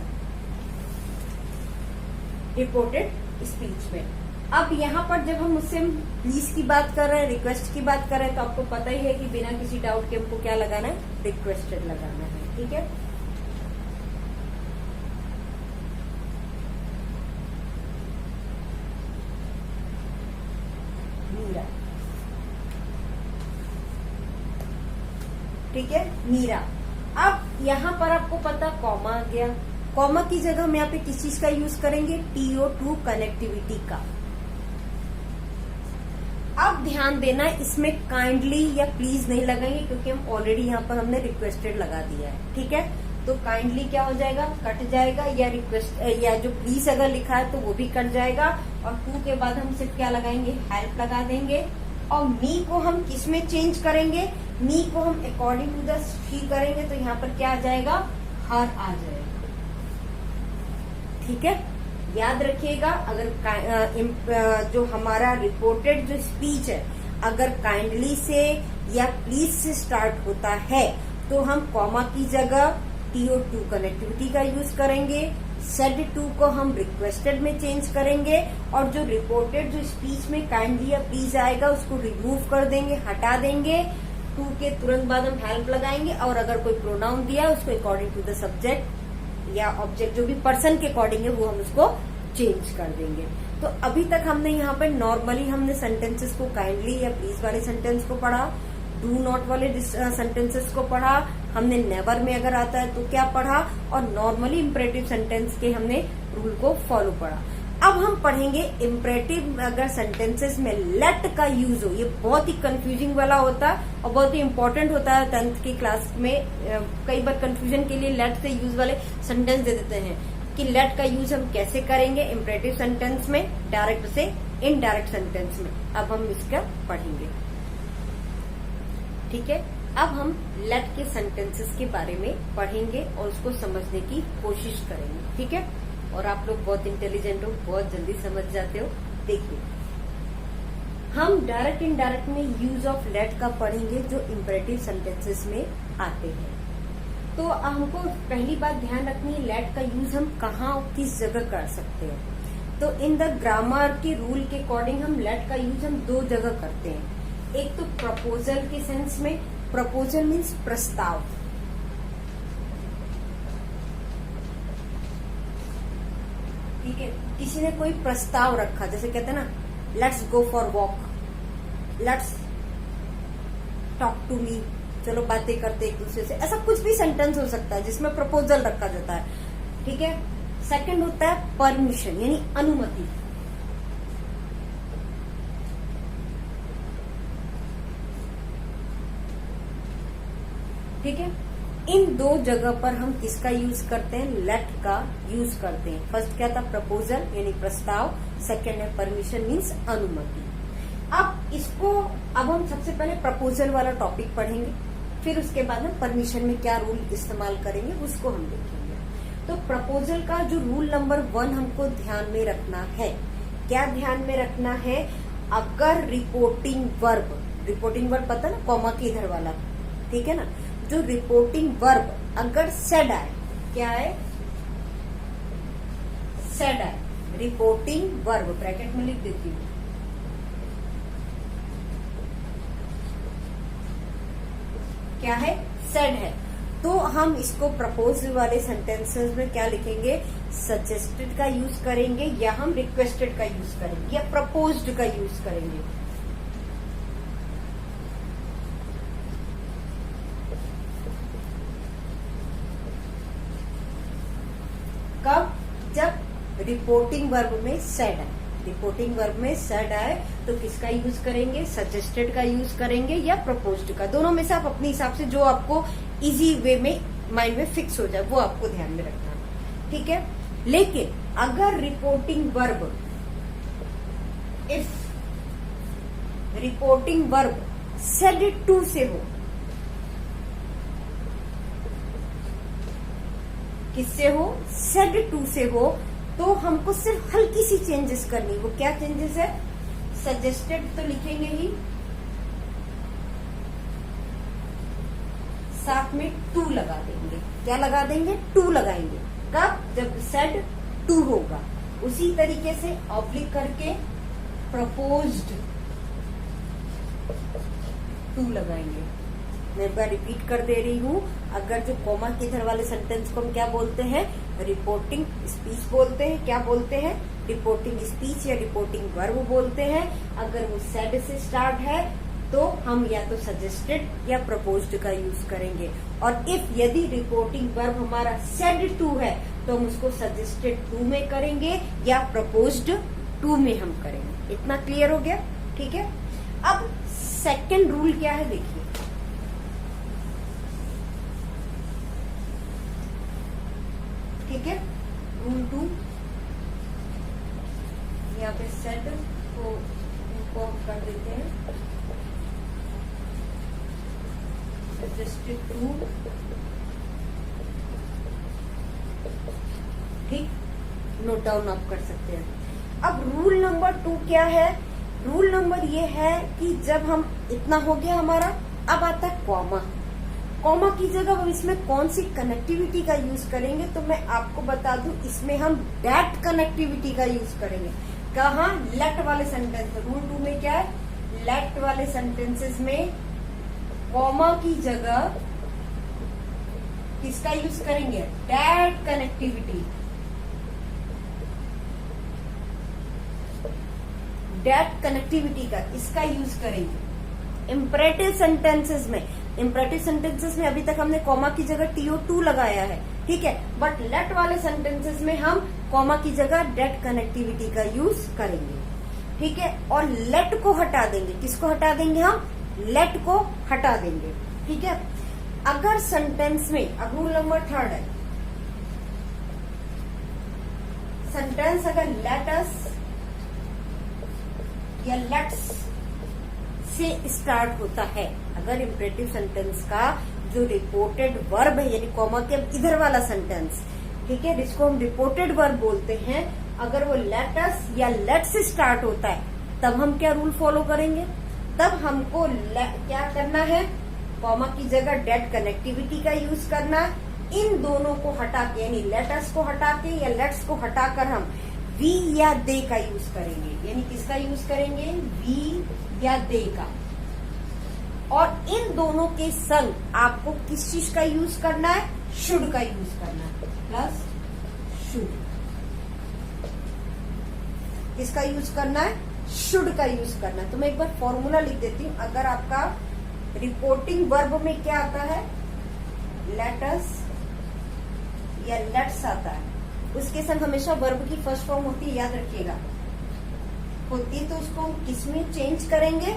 रिपोर्टेड स्पीच में। अब यहाँ पर जब हम उससे प्लीज की बात कर रहे हैं, रिक्वेस्ट की बात कर रहे हैं, तो आपको पता ही है कि बिना किसी डाउट के हमको क्या लगाना है? रिक्वेस्टेड लगाना है। ठीक है, मीरा। ठीक है, मीरा। अब यहाँ पर आपको पता कॉमा आ गया, कॉमा की जगह हम यहाँ पे किस चीज का यूज करेंगे? TO2 कनेक्टिविटी का। अब ध्यान देना, इसमें काइंडली या प्लीज नहीं लगाएंगे क्योंकि हम ऑलरेडी यहाँ पर हमने रिक्वेस्टेड लगा दिया है। ठीक है, तो काइंडली क्या हो जाएगा? कट जाएगा, या रिक्वेस्ट या जो प्लीज अगर लिखा है तो वो भी कट जाएगा, और टू के बाद हम सिर्फ क्या लगाएंगे? हेल्प लगा देंगे। और मी को हम किस में चेंज करेंगे? मी को हम अकॉर्डिंग टू द शी करेंगे, तो यहाँ पर क्या आ जाएगा? हर आ जाएगा। ठीक है, याद रखिएगा, अगर जो हमारा रिपोर्टेड जो स्पीच है अगर काइंडली से या प्लीज से स्टार्ट होता है तो हम कॉमा की जगह TO2 कनेक्टिविटी का यूज करेंगे, सेड टू को हम रिक्वेस्टेड में चेंज करेंगे, और जो रिपोर्टेड जो स्पीच में काइंडली या प्लीज आएगा उसको रिमूव कर देंगे, हटा देंगे। टू के तुरंत बाद हम हेल्प लगाएंगे, और अगर कोई प्रोनाउन दिया है उसको अकॉर्डिंग टू द सब्जेक्ट या ऑब्जेक्ट जो भी पर्सन के अकॉर्डिंग है वो हम उसको चेंज कर देंगे। तो अभी तक हमने यहाँ पे नॉर्मली हमने सेंटेंसेस को काइंडली या प्लीज वाले सेंटेंस को पढ़ा, डू नॉट वाले सेंटेंसेस को पढ़ा, हमने नेवर में अगर आता है तो क्या पढ़ा, और नॉर्मली इम्परेटिव सेंटेंस के हमने रूल को फॉलो पढ़ा। अब हम पढ़ेंगे इम्परेटिव अगर सेंटेंसेस में लेट का यूज हो। ये बहुत ही कंफ्यूजिंग वाला होता है और बहुत ही इंपॉर्टेंट होता है 10th की क्लास में। कई बार कंफ्यूजन के लिए लेट से यूज वाले सेंटेंस दे देते हैं कि लेट का यूज हम कैसे करेंगे इम्परेटिव सेंटेंस में, डायरेक्ट से इनडायरेक्ट सेंटेंस में। अब हम इसका पढ़ेंगे, ठीक है। अब हम लेट के सेंटेंसेस के बारे में पढ़ेंगे और उसको समझने की कोशिश करेंगे, ठीक है। और आप लोग बहुत इंटेलिजेंट हो, बहुत जल्दी समझ जाते हो। देखिए, हम डायरेक्ट इनडायरेक्ट में यूज ऑफ लेट का पढ़ेंगे जो इम्परेटिव सेंटेंसेस में आते हैं। तो हमको पहली बात ध्यान रखनी है, लेट का यूज हम कहाँ और किस जगह कर सकते हैं। तो इन द ग्रामर के रूल के अकॉर्डिंग हम लेट का यूज हम दो जगह करते हैं। एक तो प्रपोजल के सेंस में, प्रपोजल मीन्स प्रस्ताव, ठीक है। किसी ने कोई प्रस्ताव रखा, जैसे कहते हैं ना let's go for walk, let's talk to me, चलो बातें करते एक दूसरे से, ऐसा कुछ भी सेंटेंस हो सकता है जिसमें प्रपोजल रखा जाता है, ठीक है। सेकंड होता है परमिशन यानी अनुमति, ठीक है। इन दो जगह पर हम किसका यूज करते हैं, लेट का यूज करते हैं। फर्स्ट क्या था, प्रपोजल यानी प्रस्ताव, सेकंड है परमिशन मीन्स अनुमति। अब हम सबसे पहले प्रपोजल वाला टॉपिक पढ़ेंगे, फिर उसके बाद हम परमिशन में क्या रूल इस्तेमाल करेंगे उसको हम देखेंगे। तो प्रपोजल का जो रूल नंबर 1 हमको ध्यान में रखना है, क्या ध्यान में रखना है, अगर रिपोर्टिंग वर्ब पता ना, कॉमा के इधर वाला, ठीक है ना, जो रिपोर्टिंग वर्ब अगर सेड आए, क्या है, सेड आए, रिपोर्टिंग वर्ब ब्रैकेट में लिख देती हूँ, क्या है, सेड है, तो हम इसको प्रपोज वाले सेंटेंसेस में क्या लिखेंगे, सजेस्टेड का यूज करेंगे या हम रिक्वेस्टेड का यूज करेंगे या प्रपोज्ड का यूज करेंगे। कब, जब रिपोर्टिंग वर्ब में सेड आए, रिपोर्टिंग वर्ब में सेड आए तो किसका यूज करेंगे, सजेस्टेड का यूज करेंगे या प्रपोज्ड का। दोनों में से आप अपने हिसाब से जो आपको इजी वे में माइंड में फिक्स हो जाए वो आपको ध्यान में रखना है, ठीक है। लेकिन अगर reporting verb, if reporting verb said to से हो, किससे हो, सेड टू से हो, तो हमको सिर्फ हल्की सी चेंजेस करनी। वो क्या चेंजेस है, सजेस्टेड तो लिखेंगे ही, साथ में टू लगा देंगे। क्या लगा देंगे, टू लगाएंगे। कब, जब सेड टू होगा। उसी तरीके से ऑब्लिक करके प्रपोज्ड टू लगाएंगे। मैं एक बार रिपीट कर दे रही हूँ, अगर जो कॉमा के इधर वाले सेंटेंस को हम क्या बोलते हैं, रिपोर्टिंग स्पीच बोलते हैं। क्या बोलते हैं, रिपोर्टिंग स्पीच या रिपोर्टिंग वर्ब बोलते हैं। अगर वो सेड से स्टार्ट है तो हम या तो सजेस्टेड या प्रपोज्ड का यूज करेंगे। और इफ यदि रिपोर्टिंग वर्ब हमारा सेड टू है तो हम उसको सजेस्टेड टू में करेंगे या प्रपोज्ड टू में हम करेंगे। इतना क्लियर हो गया, ठीक है। अब सेकंड रूल क्या है, देखिए, ठीक है। रूल 2, यहाँ पे सेड को कर देते हैं सजेस्टेड टू, ठीक, नोट डाउन आप कर सकते हैं। अब रूल नंबर 2 क्या है, रूल नंबर ये है कि जब हम, इतना हो गया हमारा, अब आता है कॉमा। कॉमा की जगह हम इसमें कौन सी कनेक्टिविटी का यूज करेंगे, तो मैं आपको बता दूं, इसमें हम डेट कनेक्टिविटी का यूज करेंगे। कहाँ, लेट वाले सेंटेंस में। रूल 2 में क्या है, लेट वाले सेंटेंसेस में कॉमा की जगह किसका यूज करेंगे, डेट कनेक्टिविटी। डेट कनेक्टिविटी का इसका यूज करेंगे इम्परेटिव सेंटेंसेस में। इम्परेटिव सेंटेंसेस में अभी तक हमने कॉमा की जगह TO2 लगाया है, ठीक है। बट लेट वाले सेंटेंसेस में हम कॉमा की जगह डेट कनेक्टिविटी का यूज करेंगे, ठीक है। और लेट को हटा देंगे, किसको हटा देंगे हम, लेट को हटा देंगे, ठीक है। अगर सेंटेंस में, अब रूल नंबर 3 है, सेंटेंस अगर लेट अस या लेट्स से स्टार्ट होता है, अगर इम्परेटिव सेंटेंस का जो रिपोर्टेड वर्ब है, यानी कॉमा के इधर वाला सेंटेंस, ठीक है, जिसको हम रिपोर्टेड वर्ब बोलते हैं, अगर वो लेट अस या लेट से स्टार्ट होता है, तब हम क्या रूल फॉलो करेंगे, तब हमको क्या करना है, कॉमा की जगह डेट कनेक्टिविटी का यूज करना। इन दोनों को हटा के, यानी लेट अस को हटा के या लेट्स को हटाकर हम वी या दे का यूज करेंगे, यानी किसका यूज करेंगे, वी या दे का। और इन दोनों के संग आपको किस चीज का यूज करना है, शुड का यूज करना है, प्लस शुड। किसका यूज करना है, शुड का यूज करना है। तो मैं एक बार फॉर्मूला लिख देती हूँ। अगर आपका रिपोर्टिंग वर्ब में क्या आता है, लेट अस या लेट्स आता है, उसके संग हमेशा वर्ब की फर्स्ट फॉर्म होती है, याद रखिएगा, होती है। तो उसको हम किसमें चेंज करेंगे,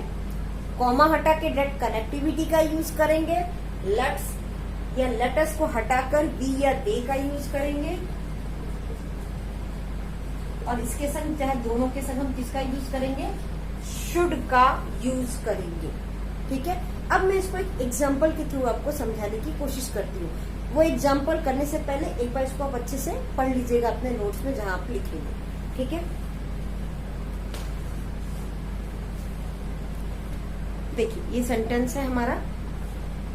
कॉमा हटा के डेट कनेक्टिविटी का यूज करेंगे, लेट्स या लेटस को हटाकर वी या दे का यूज करेंगे, और इसके संग चाहे दोनों के संग हम किसका यूज करेंगे, शुड का यूज करेंगे, ठीक है। अब मैं इसको एक एग्जाम्पल के थ्रू आपको समझाने की कोशिश करती हूँ। वो एग्जाम्पल करने से पहले एक बार इसको आप अच्छे से पढ़ लीजिएगा अपने नोट्स में जहां आप लिखेंगे, ठीक है। देखिए ये सेंटेंस है हमारा,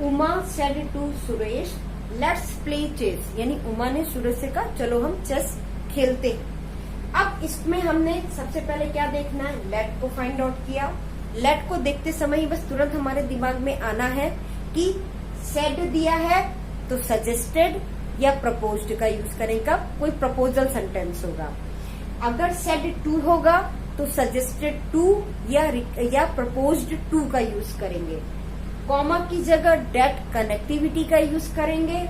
Uma said to Suresh let's play chess, यानी उमा ने सुरेश से कहा चलो हम चेस खेलते हैं। अब इसमें हमने सबसे पहले क्या देखना है, लेट को फाइंड आउट किया। लेट को देखते समय ही बस तुरंत हमारे दिमाग में आना है कि सेड दिया है तो सजेस्टेड या प्रपोज्ड का यूज करेगा, कोई प्रपोजल सेंटेंस होगा। अगर सेड टू होगा तो सजेस्टेड टू या प्रपोज्ड टू का यूज करेंगे। कॉमा की जगह डेट कनेक्टिविटी का यूज करेंगे।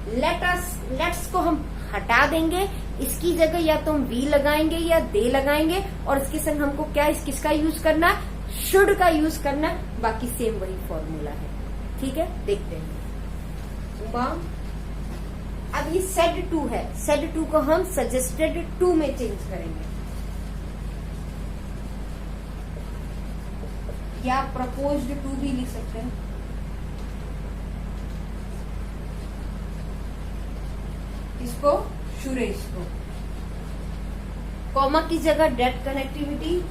लेट्स को हम हटा देंगे, इसकी जगह या तो हम वी लगाएंगे या दे लगाएंगे, और इसके संग हमको क्या किसका यूज करना है, शुड का यूज करना है। बाकी सेम वही फॉर्मूला है, ठीक है। देखते हैं उमा, अब ये सेड टू है, सेड टू को हम सजेस्टेड टू में चेंज करेंगे, या प्रपोज्ड टू भी लिख सकते हैं। इसको सुरेश को, कॉमा की जगह डेट कनेक्टिविटी,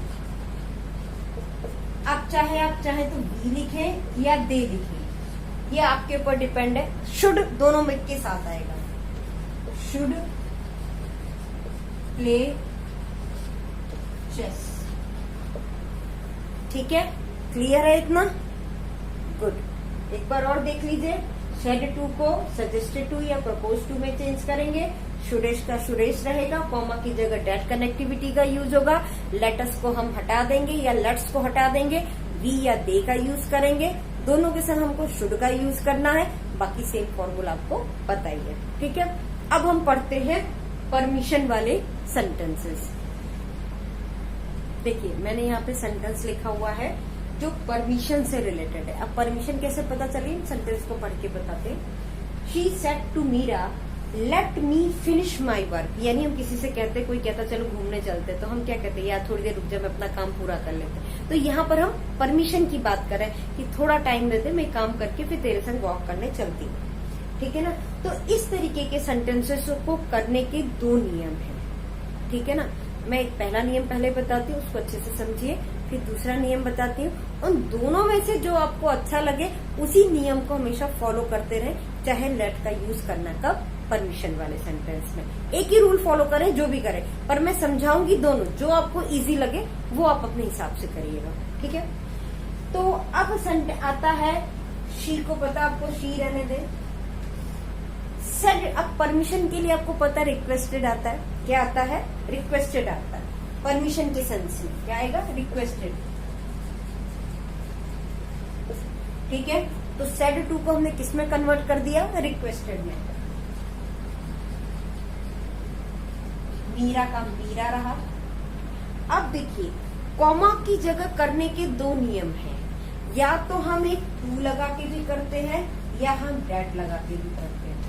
आप चाहे तो वी लिखें या दे लिखें, ये आपके ऊपर डिपेंड है। शुड दोनों में के साथ आएगा, शुड प्ले चेस, ठीक है। क्लियर है इतना, गुड। एक बार और देख लीजिए, सेड टू को सजेस्टेड टू या प्रपोज टू में चेंज करेंगे, सुरेश का सुरेश रहेगा, कॉमा की जगह डेट कनेक्टिविटी का यूज होगा। लेटस को हम हटा देंगे या लेट्स को हटा देंगे, वी या दे का यूज करेंगे। दोनों के संग हमको शुड का यूज करना है। बाकी सेम फॉर्मूला आपको पता ही है, ठीक है। अब हम पढ़ते हैं परमिशन वाले सेंटेंसेस। देखिए मैंने यहाँ पे सेंटेंस लिखा हुआ है जो परमिशन से रिलेटेड है। अब परमिशन कैसे पता चली, सेंटेंस को पढ़ के बताते। She said to Meera let me finish my work, यानी हम किसी से कहते, कोई कहता चलो घूमने चलते, तो हम क्या कहते हैं, यार थोड़ी देर रुक जा, मैं अपना काम पूरा कर लेते। तो यहाँ पर हम परमिशन की बात करें कि थोड़ा टाइम देते, मैं काम करके फिर तेरे संग वॉक करने चलती हूँ, ठीक है ना। तो इस तरीके के सेंटेंसेस को करने के 2 नियम है, ठीक है ना। मैं एक पहला नियम पहले बताती हूँ, उसको अच्छे से समझिए, फिर दूसरा नियम बताती हूँ। उन दोनों में से जो आपको अच्छा लगे उसी नियम को हमेशा फॉलो करते रहे, चाहे लेट का यूज करना कब, परमिशन वाले सेंटेंस में। एक ही रूल फॉलो करें जो भी करें, पर मैं समझाऊंगी दोनों, जो आपको इजी लगे वो आप अपने हिसाब से करिएगा, ठीक है। तो अब आता है शी को, पता आपको शी रहने दे। सेड, अब परमिशन के लिए आपको पता रिक्वेस्टेड आता है, क्या आता है, रिक्वेस्टेड आता है। परमिशन के सेंस में क्या आएगा, रिक्वेस्टेड, ठीक है। तो सेड टू को हमने किस में कन्वर्ट कर दिया, रिक्वेस्टेड में। मीरा का मीरा रहा। अब देखिए कॉमा की जगह करने के दो नियम हैं, या तो हम एक टू लगा के भी करते हैं या हम डैट लगा के भी करते हैं।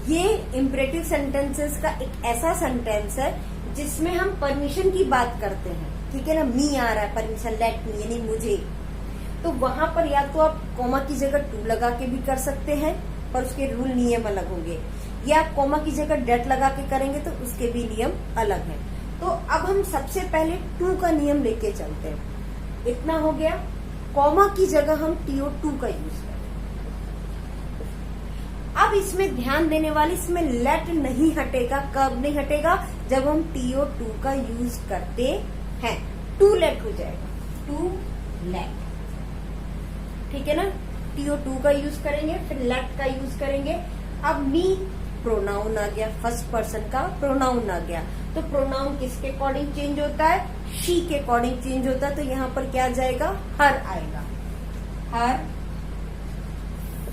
ये इम्परेटिव सेंटेंसेस का एक ऐसा सेंटेंस है जिसमें हम परमिशन की बात करते हैं, ठीक है ना। मी आ रहा है, परमिशन, लेट मी यानी मुझे, तो वहां पर या तो आप कॉमा की जगह टू लगा के भी कर सकते हैं पर उसके रूल नियम अलग होंगे, या कॉमा की जगह डेट लगा के करेंगे तो उसके भी नियम अलग हैं। तो अब हम सबसे पहले टू का नियम लेके चलते हैं। इतना हो गया, कॉमा की जगह हम TO2 का यूज करें। अब इसमें ध्यान देने वाली, इसमें लेट नहीं हटेगा। कब नहीं हटेगा? जब हम TO2 का यूज करते हैं। टू लेट हो जाएगा, टू लेट, ठीक है ना। TO2 का यूज करेंगे, फिर लेट का यूज करेंगे। अब मी प्रोनाउन आ गया, फर्स्ट पर्सन का प्रोनाउन आ गया, तो प्रोनाउन किसके अकॉर्डिंग चेंज होता है? शी के अकॉर्डिंग चेंज होता है। तो यहाँ पर क्या जाएगा? हर आएगा, हर,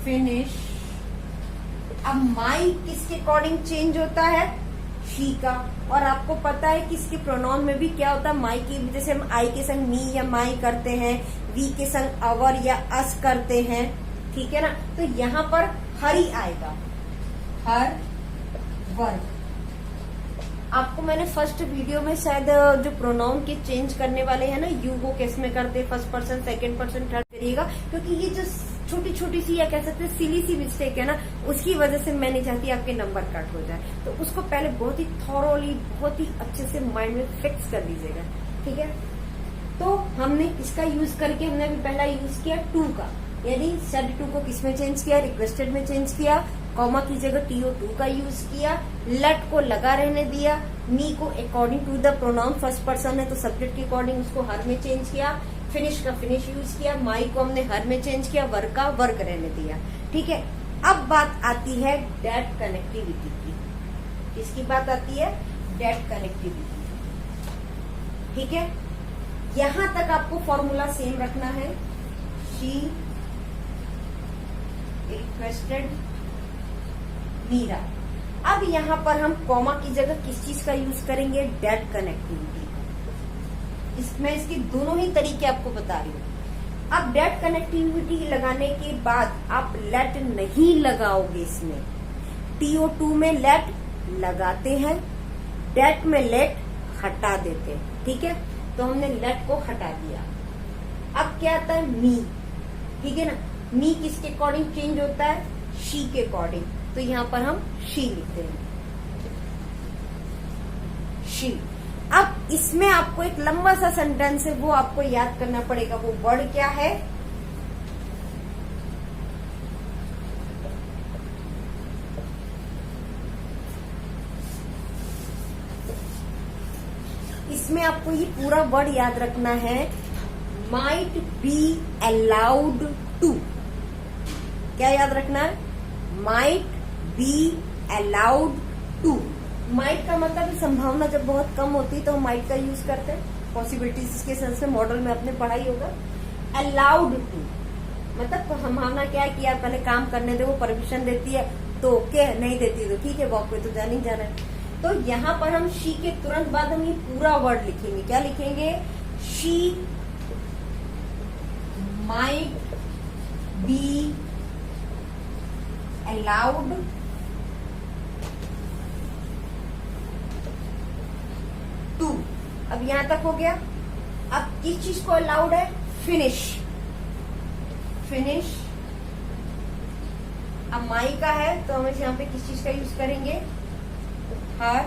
फिनिश। अब माई किसके अकॉर्डिंग चेंज होता है? शी का। और आपको पता है कि इसके प्रोनाउन में भी क्या होता है? माई की, जैसे हम आई के संग मी या माई करते हैं, वी के संग अवर या अस करते हैं, ठीक है ना। तो यहाँ पर हर ही आएगा, हर वर्ग। आपको मैंने फर्स्ट वीडियो में शायद जो प्रोनाउन के चेंज करने वाले हैं ना, यू वो किस में करते, first person, second person, third करिएगा, क्योंकि ये जो छोटी छोटी सी या कह सकते हैं सिली सी मिस्टेक है ना, उसकी वजह से मैं नहीं चाहती आपके नंबर कट हो जाए। तो उसको पहले बहुत ही थॉरोली, बहुत ही अच्छे से माइंड में फिक्स कर लीजिएगा, ठीक है। तो हमने इसका यूज करके, हमने अभी पहला यूज किया टू का, यानी सेड टू को किसमें चेंज किया? रिक्वेस्टेड में चेंज किया। कॉमा की जगह TO2 का यूज किया, लेट को लगा रहने दिया, मी को according to the pronoun first person है तो सब्जेक्ट के अकॉर्डिंग उसको हर में चेंज किया, फिनिश का फिनिश यूज किया, माई को हमने हर में चेंज किया, वर्क का वर्क रहने दिया, ठीक है। अब बात आती है डेट कनेक्टिविटी की। इसकी बात आती है डेट कनेक्टिविटी, ठीक है। यहां तक आपको फॉर्मूला सेम रखना है। She requested Meera. अब यहाँ पर हम कॉमा की जगह किस चीज का यूज करेंगे? That connectivity. इसमें इसके दोनों ही तरीके आपको बता रही हूँ। अब डेट कनेक्टिविटी लगाने के बाद आप लेट नहीं लगाओगे इसमें। TO2 में लेट लगाते हैं, डेट में लेट हटा देते हैं, ठीक है। तो हमने लेट को हटा दिया। अब क्या आता है? मी, ठीक है ना। मी किसके अकॉर्डिंग चेंज होता है? शी के अकॉर्डिंग। तो यहाँ पर हम शी लिखते हैं, शी। अब इसमें आपको एक लंबा सा सेंटेंस है, वो आपको याद करना पड़ेगा। वो वर्ड क्या है? इसमें आपको ये पूरा वर्ड याद रखना है। Might be allowed to. क्या याद रखना है? Might be allowed to. Might का मतलब संभावना जब बहुत कम होती है तो हम माइट का यूज करते हैं। पॉसिबिलिटीज के सेंस में मॉडल में आपने पढ़ा ही होगा। अलाउड टू मतलब संभावना क्या है कि यार पहले काम करने दे, वो परमिशन देती है तो ओके, नहीं देती तो ठीक है, वॉक पे तो जाना ही जाना है। तो यहाँ पर हम शी के तुरंत बाद हम ये पूरा वर्ड लिखेंगे। क्या लिखेंगे? She might be allowed to. अब यहां तक हो गया। अब किस चीज को अलाउड है? Finish, finish. अब माई का है तो हम यहाँ पे किस चीज का यूज करेंगे? हर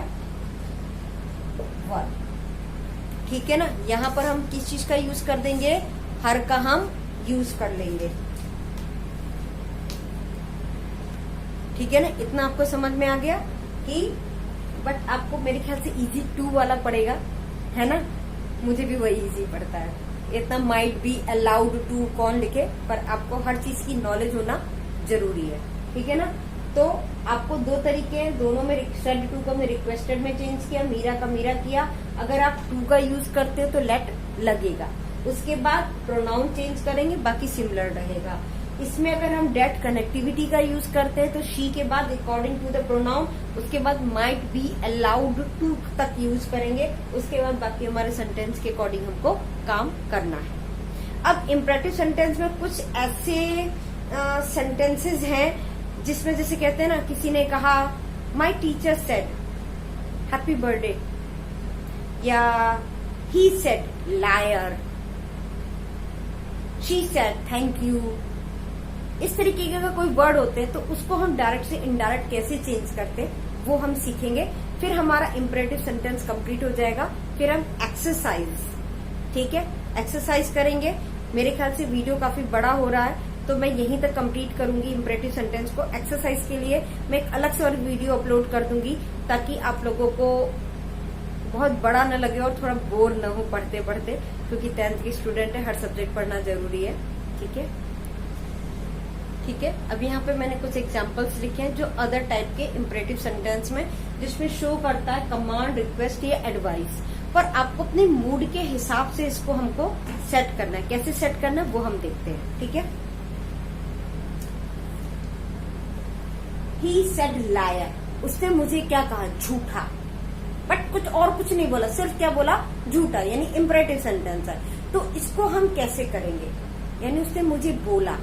वर्क, ठीक है ना। यहाँ पर हम किस चीज का यूज कर देंगे? हर का हम यूज कर लेंगे, ठीक है ना। इतना आपको समझ में आ गया कि बट आपको मेरे ख्याल से इजी 2 वाला पड़ेगा, है ना। मुझे भी वही इजी पड़ता है। इतना माइट बी अलाउड टू कौन लिखे, पर आपको हर चीज की नॉलेज होना जरूरी है, ठीक है ना। तो आपको दो तरीके हैं, दोनों में सेड टू को हमने रिक्वेस्टेड में चेंज किया, मीरा का मीरा किया। अगर आप टू का यूज करते हो तो लेट लगेगा। उसके बाद प्रोनाउन चेंज करेंगे, बाकी सिमिलर रहेगा। इसमें अगर हम डेट कनेक्टिविटी का यूज करते हैं तो शी के बाद अकॉर्डिंग टू द प्रोनाउन, उसके बाद माइट बी अलाउड टू तक यूज करेंगे, उसके बाद बाकी हमारे सेंटेंस के अकॉर्डिंग हमको काम करना है। अब इम्परेटिव सेंटेंस में कुछ ऐसे सेंटेंसेस हैं जिसमें जैसे कहते हैं ना, किसी ने कहा my teacher said happy birthday, या he said liar, she said thank you. इस तरीके के अगर कोई वर्ड होते हैं तो उसको हम डायरेक्ट से इनडायरेक्ट कैसे चेंज करते हैं वो हम सीखेंगे। फिर हमारा इम्परेटिव सेंटेंस कंप्लीट हो जाएगा। फिर हम एक्सरसाइज, ठीक है, एक्सरसाइज करेंगे। मेरे ख्याल से वीडियो काफी बड़ा हो रहा है तो मैं यहीं तक कंप्लीट करूंगी इम्परेटिव सेंटेंस को। एक्सरसाइज के लिए मैं एक अलग से और वीडियो अपलोड कर दूंगी ताकि आप लोगों को बहुत बड़ा न लगे और थोड़ा बोर न हो पढ़ते पढ़ते, क्योंकि 10th की स्टूडेंट है, हर सब्जेक्ट पढ़ना जरूरी है। ठीक है, ठीक है। अब यहाँ पे मैंने कुछ एग्जांपल्स लिखे हैं जो अदर टाइप के इम्परेटिव सेंटेंस में, जिसमें शो करता है कमांड, रिक्वेस्ट या एडवाइस, पर आपको अपने मूड के हिसाब से इसको हमको सेट करना है। कैसे सेट करना है वो हम देखते हैं। ठीक है, ही सेड लायर, उसने मुझे क्या कहा, झूठा, बट कुछ और कुछ नहीं बोला, सिर्फ क्या बोला, झूठा, यानी इम्परेटिव सेंटेंस है। तो इसको हम कैसे करेंगे, यानी उसने मुझे बोला,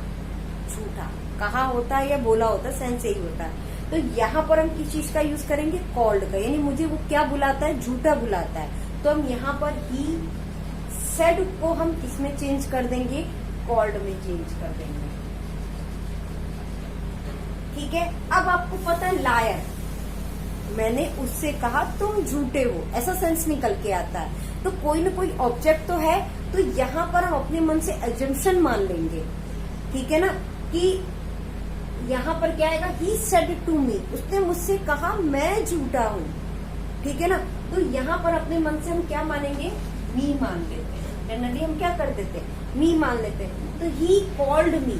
झूठा, कहा होता है या बोला होता है, सेंस यही होता है। तो यहाँ पर हम किस चीज का यूज करेंगे, कॉल्ड का, यानी मुझे वो क्या बुलाता है, झूठा बुलाता है। तो हम यहाँ पर ही सेड को हम किसमें चेंज कर देंगे, कॉल्ड में चेंज कर देंगे। ठीक है, अब आपको पता है लायर, मैंने उससे कहा तुम झूठे हो, ऐसा सेंस निकल के आता है। तो कोई न कोई ऑब्जेक्ट तो है, तो यहाँ पर हम अपने मन से एजम्पशन मान लेंगे, ठीक है ना, कि यहाँ पर क्या आएगा, ही सेड टू मी, उसने मुझसे कहा मैं झूठा हूँ, ठीक है ना। तो यहाँ पर अपने मन से हम क्या मानेंगे, मी मान लेते हैं। जनरली हम क्या कर देते हैं, मी मान लेते हैं। तो ही कॉल्ड मी,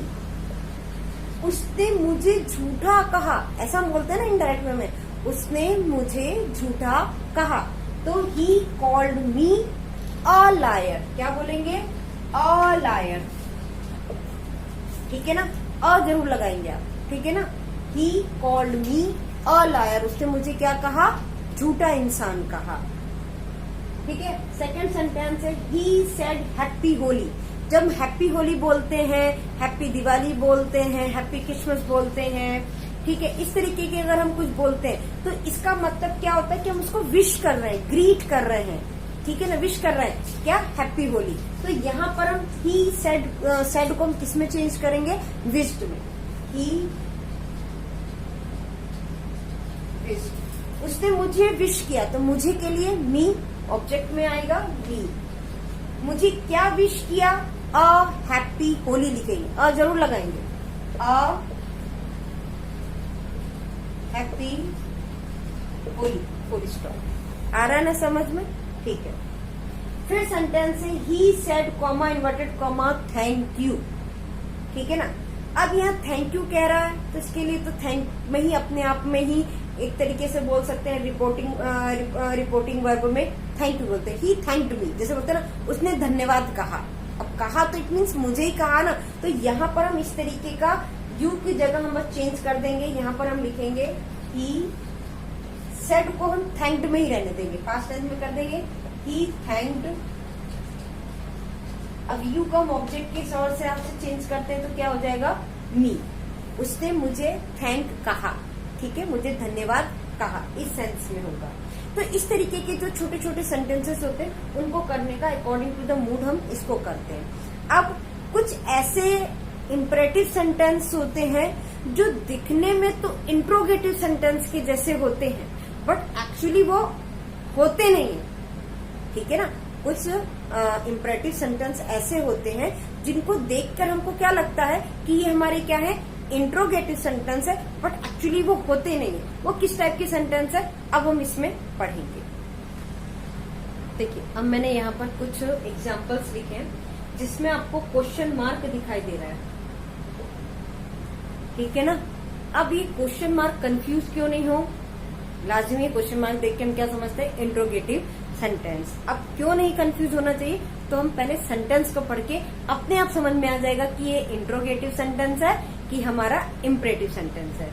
उसने मुझे झूठा कहा, ऐसा हम बोलते हैं ना इनडायरेक्ट वे में, उसने मुझे झूठा कहा। तो he called me a liar, क्या बोलेंगे, अ लायर, ठीक है ना, अ जरूर लगाएंगे आप, ठीक है ना। He called me a liar, उसने मुझे क्या कहा, झूठा इंसान कहा। ठीक है, सेकंड सेंटेंस है ही सेड हैप्पी होली। जब हम हैप्पी होली बोलते हैं, हैप्पी दिवाली बोलते हैं, हैप्पी क्रिसमस बोलते हैं, ठीक है, इस तरीके के अगर हम कुछ बोलते हैं तो इसका मतलब क्या होता है कि हम उसको विश कर रहे हैं, ग्रीट कर रहे हैं, ठीक है ना, विश कर रहे हैं, क्या, हैप्पी होली। तो यहाँ पर हम ही सेड को हम किस में चेंज करेंगे, विश्ड में। ही विश्ड, उसने मुझे विश किया, तो मुझे के लिए मी ऑब्जेक्ट में आएगा, मी। मुझे क्या विश किया, अ हैप्पी होली लिखेंगे, अ जरूर लगाएंगे, a happy Holi, full stop. आ रहा है ना समझ में, ठीक है। फिर सेंटेंस है he said comma inverted comma thank you, ठीक है ना। अब यहाँ थैंक यू कह रहा है तो इसके लिए तो थैंक में ही अपने आप में ही एक तरीके से बोल सकते हैं, रिपोर्टिंग वर्ब में थैंक यू बोलते हैं, ही थैंक्ड मी, जैसे बोलते हैं ना, उसने धन्यवाद कहा। अब कहा तो इट मीन्स मुझे ही कहा ना, तो यहाँ पर हम इस तरीके का यू की जगह हम बस चेंज कर देंगे। यहाँ पर हम लिखेंगे ही सेड को हम थैंक्ड में ही रहने देंगे, पास्ट टेंस में कर देंगे ही थैंक्ड। अब यू का हम ऑब्जेक्ट के तौर से आपसे चेंज करते हैं तो क्या हो जाएगा, मी, उसने मुझे थैंक कहा, ठीक है, मुझे धन्यवाद कहा, इस सेंस में होगा। तो इस तरीके के जो छोटे छोटे सेंटेंसेस होते हैं उनको करने का अकॉर्डिंग टू द मूड हम इसको करते हैं। अब कुछ ऐसे इम्परेटिव सेंटेंस होते हैं जो दिखने में तो इंट्रोगेटिव सेंटेंस के जैसे होते हैं बट एक्चुअली वो होते नहीं है, ठीक है ना। कुछ इम्परेटिव सेंटेंस ऐसे होते हैं जिनको देखकर हमको क्या लगता है कि ये हमारे क्या है, इंट्रोगेटिव सेंटेंस है, बट एक्चुअली वो होते नहीं है। वो किस टाइप के सेंटेंस है अब हम इसमें पढ़ेंगे। देखिए, अब मैंने यहाँ पर कुछ एग्जांपल्स लिखे हैं जिसमें आपको क्वेश्चन मार्क दिखाई दे रहा है, ठीक है ना। अब ये क्वेश्चन मार्क कंफ्यूज क्यों नहीं हो, लाजमी क्वेश्चन मार्क देख के हम क्या समझते हैं, इंट्रोगेटिव सेंटेंस। अब क्यों नहीं कंफ्यूज होना चाहिए, तो हम पहले सेंटेंस को पढ़ के अपने आप समझ में आ जाएगा कि ये इंट्रोगेटिव सेंटेंस है कि हमारा इम्परेटिव सेंटेंस है।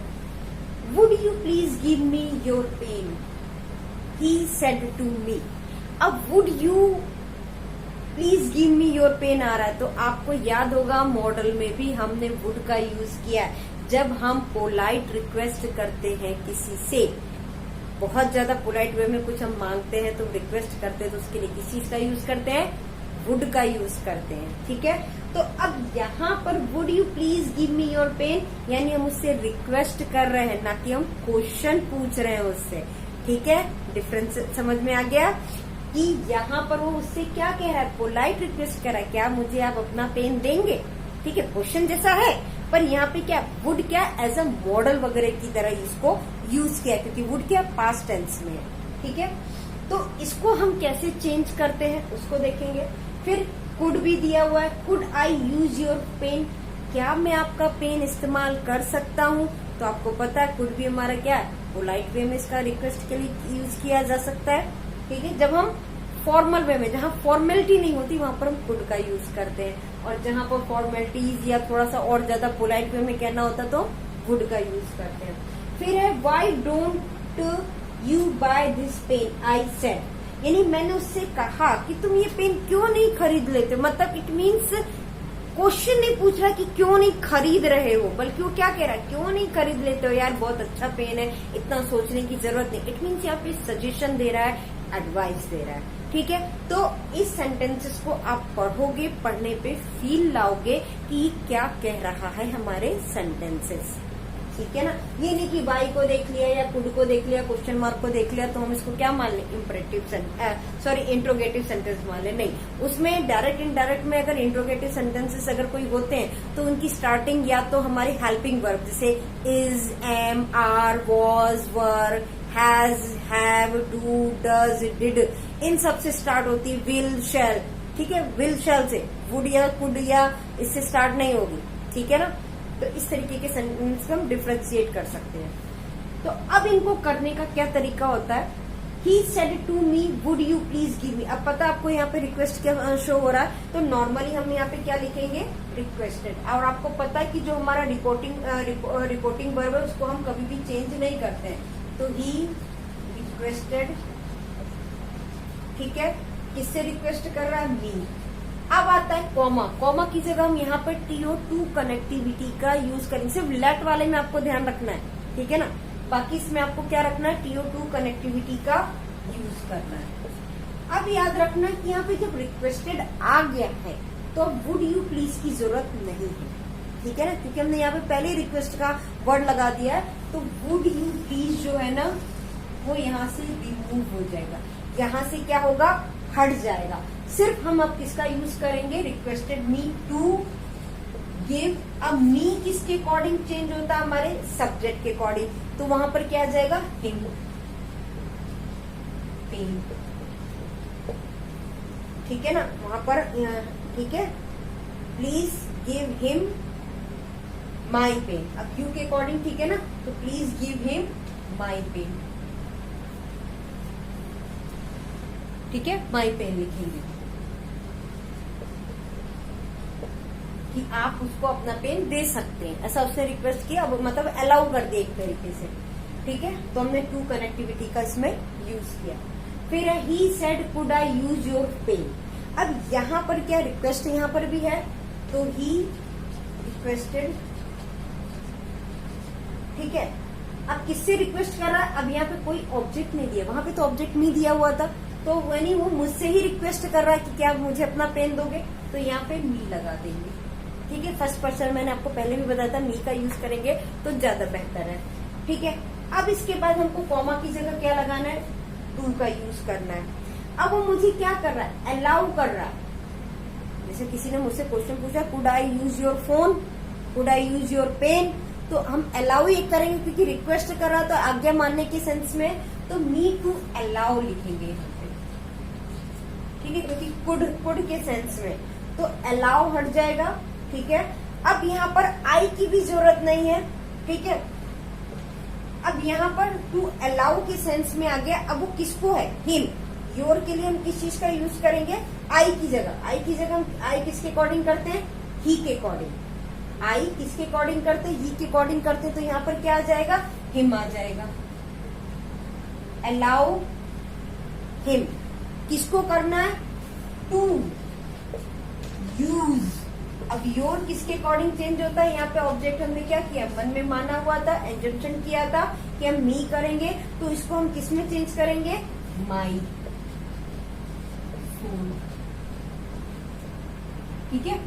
Would you please give me your pen, he said to me. अब would you please give me your pen आ रहा है तो आपको याद होगा मॉडल में भी हमने वुड का यूज किया है। जब हम पोलाइट रिक्वेस्ट करते हैं किसी से, बहुत ज्यादा पोलाइट वे में कुछ हम मांगते हैं तो रिक्वेस्ट करते हैं तो उसके लिए किस चीज का यूज करते हैं, वुड का यूज करते हैं। ठीक है, तो अब यहाँ पर would you please give me your pen यानी हम उससे रिक्वेस्ट कर रहे हैं, ना कि हम क्वेश्चन पूछ रहे हैं उससे। ठीक है, डिफरेंस समझ में आ गया कि यहाँ पर वो उससे क्या कह रहा है, पोलाइट रिक्वेस्ट कर रहा है, क्या मुझे आप अपना पेन देंगे। ठीक है, क्वेश्चन जैसा है पर यहाँ पे क्या वुड क्या एज अ मॉडल वगैरह की तरह इसको यूज किया क्योंकि वुड क्या पास्ट टेंस में है। ठीक है, तो इसको हम कैसे चेंज करते हैं उसको देखेंगे। फिर कुड भी दिया हुआ है, could I use your pen, क्या मैं आपका पेन इस्तेमाल कर सकता हूँ। तो आपको पता है कुड भी हमारा क्या है, पोलाइट वे में इसका रिक्वेस्ट के लिए यूज किया जा सकता है। ठीक है, जब हम फॉर्मल वे में, जहाँ फॉर्मेलिटी नहीं होती वहां पर हम कुड का यूज करते हैं, और जहाँ पर फॉर्मेलिटीज या थोड़ा सा और ज्यादा पोलाइट वे में कहना होता तो वुड का यूज करते हैं। फिर है why don't you buy this pen I said, यानी मैंने उससे कहा कि तुम ये पेन क्यों नहीं खरीद लेते। मतलब इट मीन्स क्वेश्चन नहीं पूछ रहा कि क्यों नहीं खरीद रहे हो, बल्कि वो क्या कह रहा है, क्यों नहीं खरीद लेते हो यार, बहुत अच्छा पेन है, इतना सोचने की जरूरत नहीं। इट मीन्स यहाँ पे सजेशन दे रहा है, एडवाइस दे रहा है। ठीक है, तो इस सेंटेंसेस को आप पढ़ोगे, पढ़ने पे फील लाओगे कि क्या कह रहा है हमारे सेंटेंसेस। ठीक है ना, ये नहीं कि वाई को देख लिया या कुड को देख लिया, क्वेश्चन मार्क को देख लिया तो हम इसको क्या मान लें, इंट्रोगेटिव सेंटेंस मान लें। नहीं, उसमें डायरेक्ट इनडायरेक्ट में अगर इंट्रोगेटिव सेंटेंसेस अगर कोई होते हैं तो उनकी स्टार्टिंग या तो हमारी हेल्पिंग वर्ब जैसे is, am, are, was, were, has, have, do, does, did, इन सब से स्टार्ट होती है। विल, शैल, ठीक है, विल शैल से, वुड या कुड या इससे स्टार्ट नहीं होगी। ठीक है ना, तो इस तरीके के सेंटेंस को हम डिफ्रेंशिएट कर सकते हैं। तो अब इनको करने का क्या तरीका होता है, he said to me would you please give me. अब पता आपको यहाँ पे रिक्वेस्ट क्या शो हो रहा है, तो नॉर्मली हम यहाँ पे क्या लिखेंगे, रिक्वेस्टेड। और आपको पता है कि जो हमारा रिपोर्टिंग वर्ब है उसको हम कभी भी चेंज नहीं करते हैं, तो ही रिक्वेस्टेड। ठीक है, किससे रिक्वेस्ट कर रहा है, मी। अब आता है कॉमा, कॉमा की जगह हम यहाँ पर TO2 कनेक्टिविटी का यूज करेंगे। सिर्फ लेट वाले में आपको ध्यान रखना है, ठीक है ना, बाकी इसमें आपको क्या रखना है, TO2 कनेक्टिविटी का यूज करना है। अब याद रखना कि यहाँ पे जब रिक्वेस्टेड आ गया है तो अब वुड यू प्लीज की जरूरत नहीं है। ठीक है ना, क्योंकि हमने यहाँ पे पहले रिक्वेस्ट का वर्ड लगा दिया है, तो वुड यू प्लीज जो है ना वो यहाँ से रिमूव हो जाएगा, यहाँ से क्या होगा, हट जाएगा। सिर्फ हम अब किसका यूज करेंगे, रिक्वेस्टेड मी टू गिव। अब मी किसके अकॉर्डिंग चेंज होता है, हमारे सब्जेक्ट के अकॉर्डिंग, तो वहां पर क्या आ जाएगा, हिम, पेन। ठीक है ना, वहां पर ठीक है, please give him my pen. अब क्यू के अकॉर्डिंग, ठीक है ना, तो please give him my pen. ठीक है, माई पेन लिखेंगे कि आप उसको अपना पेन दे सकते हैं, ऐसा उसने रिक्वेस्ट किया, अब मतलब अलाउ कर दिया एक तरीके से। ठीक है, तो हमने टू कनेक्टिविटी का इसमें यूज किया। फिर he said could I use your pen. अब यहाँ पर क्या रिक्वेस्ट यहाँ पर भी है, तो ही रिक्वेस्टेड। ठीक है, अब किससे रिक्वेस्ट कर रहा है, अब यहाँ पे कोई ऑब्जेक्ट नहीं दिया, वहां पे तो ऑब्जेक्ट नहीं दिया हुआ था, तो यानी वो मुझसे ही रिक्वेस्ट कर रहा है कि क्या आप मुझे अपना पेन दोगे, तो यहाँ पे मी लगा देंगे। ठीक है, फर्स्ट पर्सन मैंने आपको पहले भी बताया था, मी का यूज करेंगे तो ज्यादा बेहतर है। ठीक है, अब इसके बाद हमको कॉमा की जगह क्या लगाना है, टू का यूज करना है। अब वो मुझे क्या कर रहा है, अलाउ कर रहा है। जैसे किसी ने मुझसे क्वेश्चन पूछा, could I use your phone, could I use your pen, तो हम अलाउ ही करेंगे क्योंकि रिक्वेस्ट कर रहा तो आज्ञा मानने के सेंस में, तो मी टू अलाउ लिखेंगे यहाँ पे। ठीक है, क्योंकि कुड के सेंस में, तो अलाउ हट जाएगा। ठीक है, अब यहाँ पर आई की भी जरूरत नहीं है। ठीक है, अब यहाँ पर टू अलाउ के सेंस में आ गया, अब वो किसको है, हिम, योर के लिए हम किस चीज का यूज करेंगे, आई की जगह। आई की जगह हम आई किसके अकॉर्डिंग करते हैं, ही के अकॉर्डिंग। आई किसके अकॉर्डिंग करते हैं, ही के अकॉर्डिंग करते हैं, तो यहाँ पर क्या आ जाएगा, हिम आ जाएगा। अलाउ हिम किसको करना है, टू यूज। अब योर किसके अकॉर्डिंग चेंज होता है, यहाँ पे ऑब्जेक्ट हमने क्या किया, मन में माना हुआ था, एजम्पशन किया था कि हम मी करेंगे, तो इसको हम किस में चेंज करेंगे, माई फोन। ठीक है,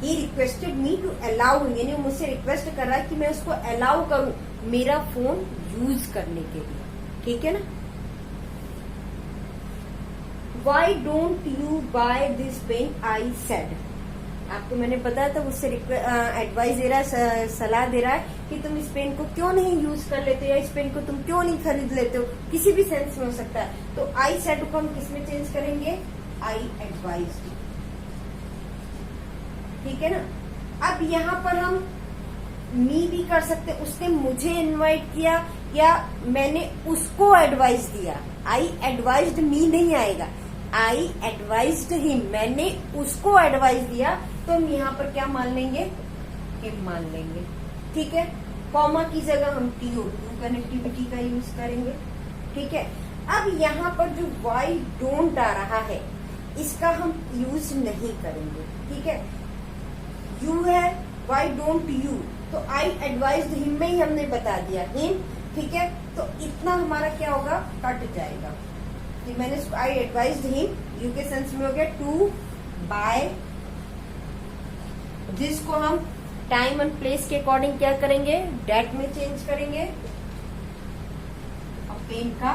he requested me to allow, यानी मुझसे रिक्वेस्ट कर रहा है कि मैं उसको अलाउ करूं मेरा फोन यूज करने के लिए। ठीक है ना। Why don't you buy this pen, I said. आपको मैंने बताया था, उससे एडवाइस दे रहा है, सलाह दे रहा है कि तुम इस पेन को क्यों नहीं यूज कर लेते हो, या इस पेन को तुम क्यों नहीं खरीद लेते हो, किसी भी सेंस में हो सकता है। तो आई सेड को हम किस में चेंज करेंगे, आई एडवाइज्ड। ठीक है ना। अब यहाँ पर हम मी भी कर सकते, उसने मुझे इनवाइट किया या मैंने उसको एडवाइस दिया। आई एडवाइज्ड मी नहीं आएगा, आई एडवाइज्ड हिम, मैंने उसको एडवाइस दिया, तो हम यहाँ पर क्या मान लेंगे, हिम मान लेंगे। ठीक है। कॉमा की जगह हम टीओ, टू कनेक्टिविटी का यूज करेंगे। ठीक है। अब यहाँ पर जो वाई डोंट आ रहा है, इसका हम यूज नहीं करेंगे। ठीक है। यू है, वाई डोंट यू, तो आई एडवाइज्ड हिम में ही हमने बता दिया हिम। ठीक है। तो इतना हमारा क्या होगा, कट जाएगा कि मैंने आई एडवाइज्ड हिम, यू के सेंस में हो गया टू बाय, जिसको हम टाइम एंड प्लेस के अकॉर्डिंग क्या करेंगे, डेट में चेंज करेंगे। और पेन का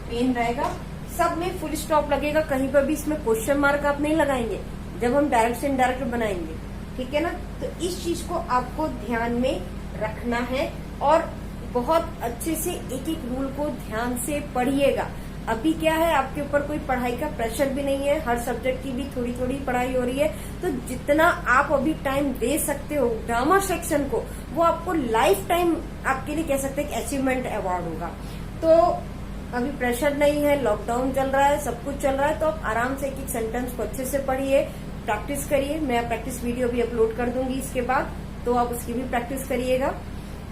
पेन रहेगा, सब में फुल स्टॉप लगेगा, कहीं पर भी इसमें क्वेश्चन मार्क आप नहीं लगाएंगे जब हम डायरेक्ट से इनडायरेक्ट बनाएंगे। ठीक है ना। तो इस चीज को आपको ध्यान में रखना है और बहुत अच्छे से एक एक रूल को ध्यान से पढ़िएगा। अभी क्या है, आपके ऊपर कोई पढ़ाई का प्रेशर भी नहीं है, हर सब्जेक्ट की भी थोड़ी थोड़ी पढ़ाई हो रही है, तो जितना आप अभी टाइम दे सकते हो ग्रामर सेक्शन को, वो आपको लाइफ टाइम आपके लिए कह सकते हैं कि अचीवमेंट अवार्ड होगा। तो अभी प्रेशर नहीं है, लॉकडाउन चल रहा है, सब कुछ चल रहा है, तो आप आराम से एक एक सेंटेंस को अच्छे से पढ़िए, प्रैक्टिस करिए। मैं प्रैक्टिस वीडियो भी अपलोड कर दूंगी इसके बाद, तो आप उसकी भी प्रैक्टिस करिएगा।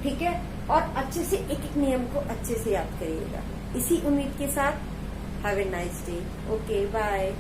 ठीक है। और अच्छे से एक एक नियम को अच्छे से याद करिएगा। इसी उम्मीद के साथ have a nice day. Okay, bye.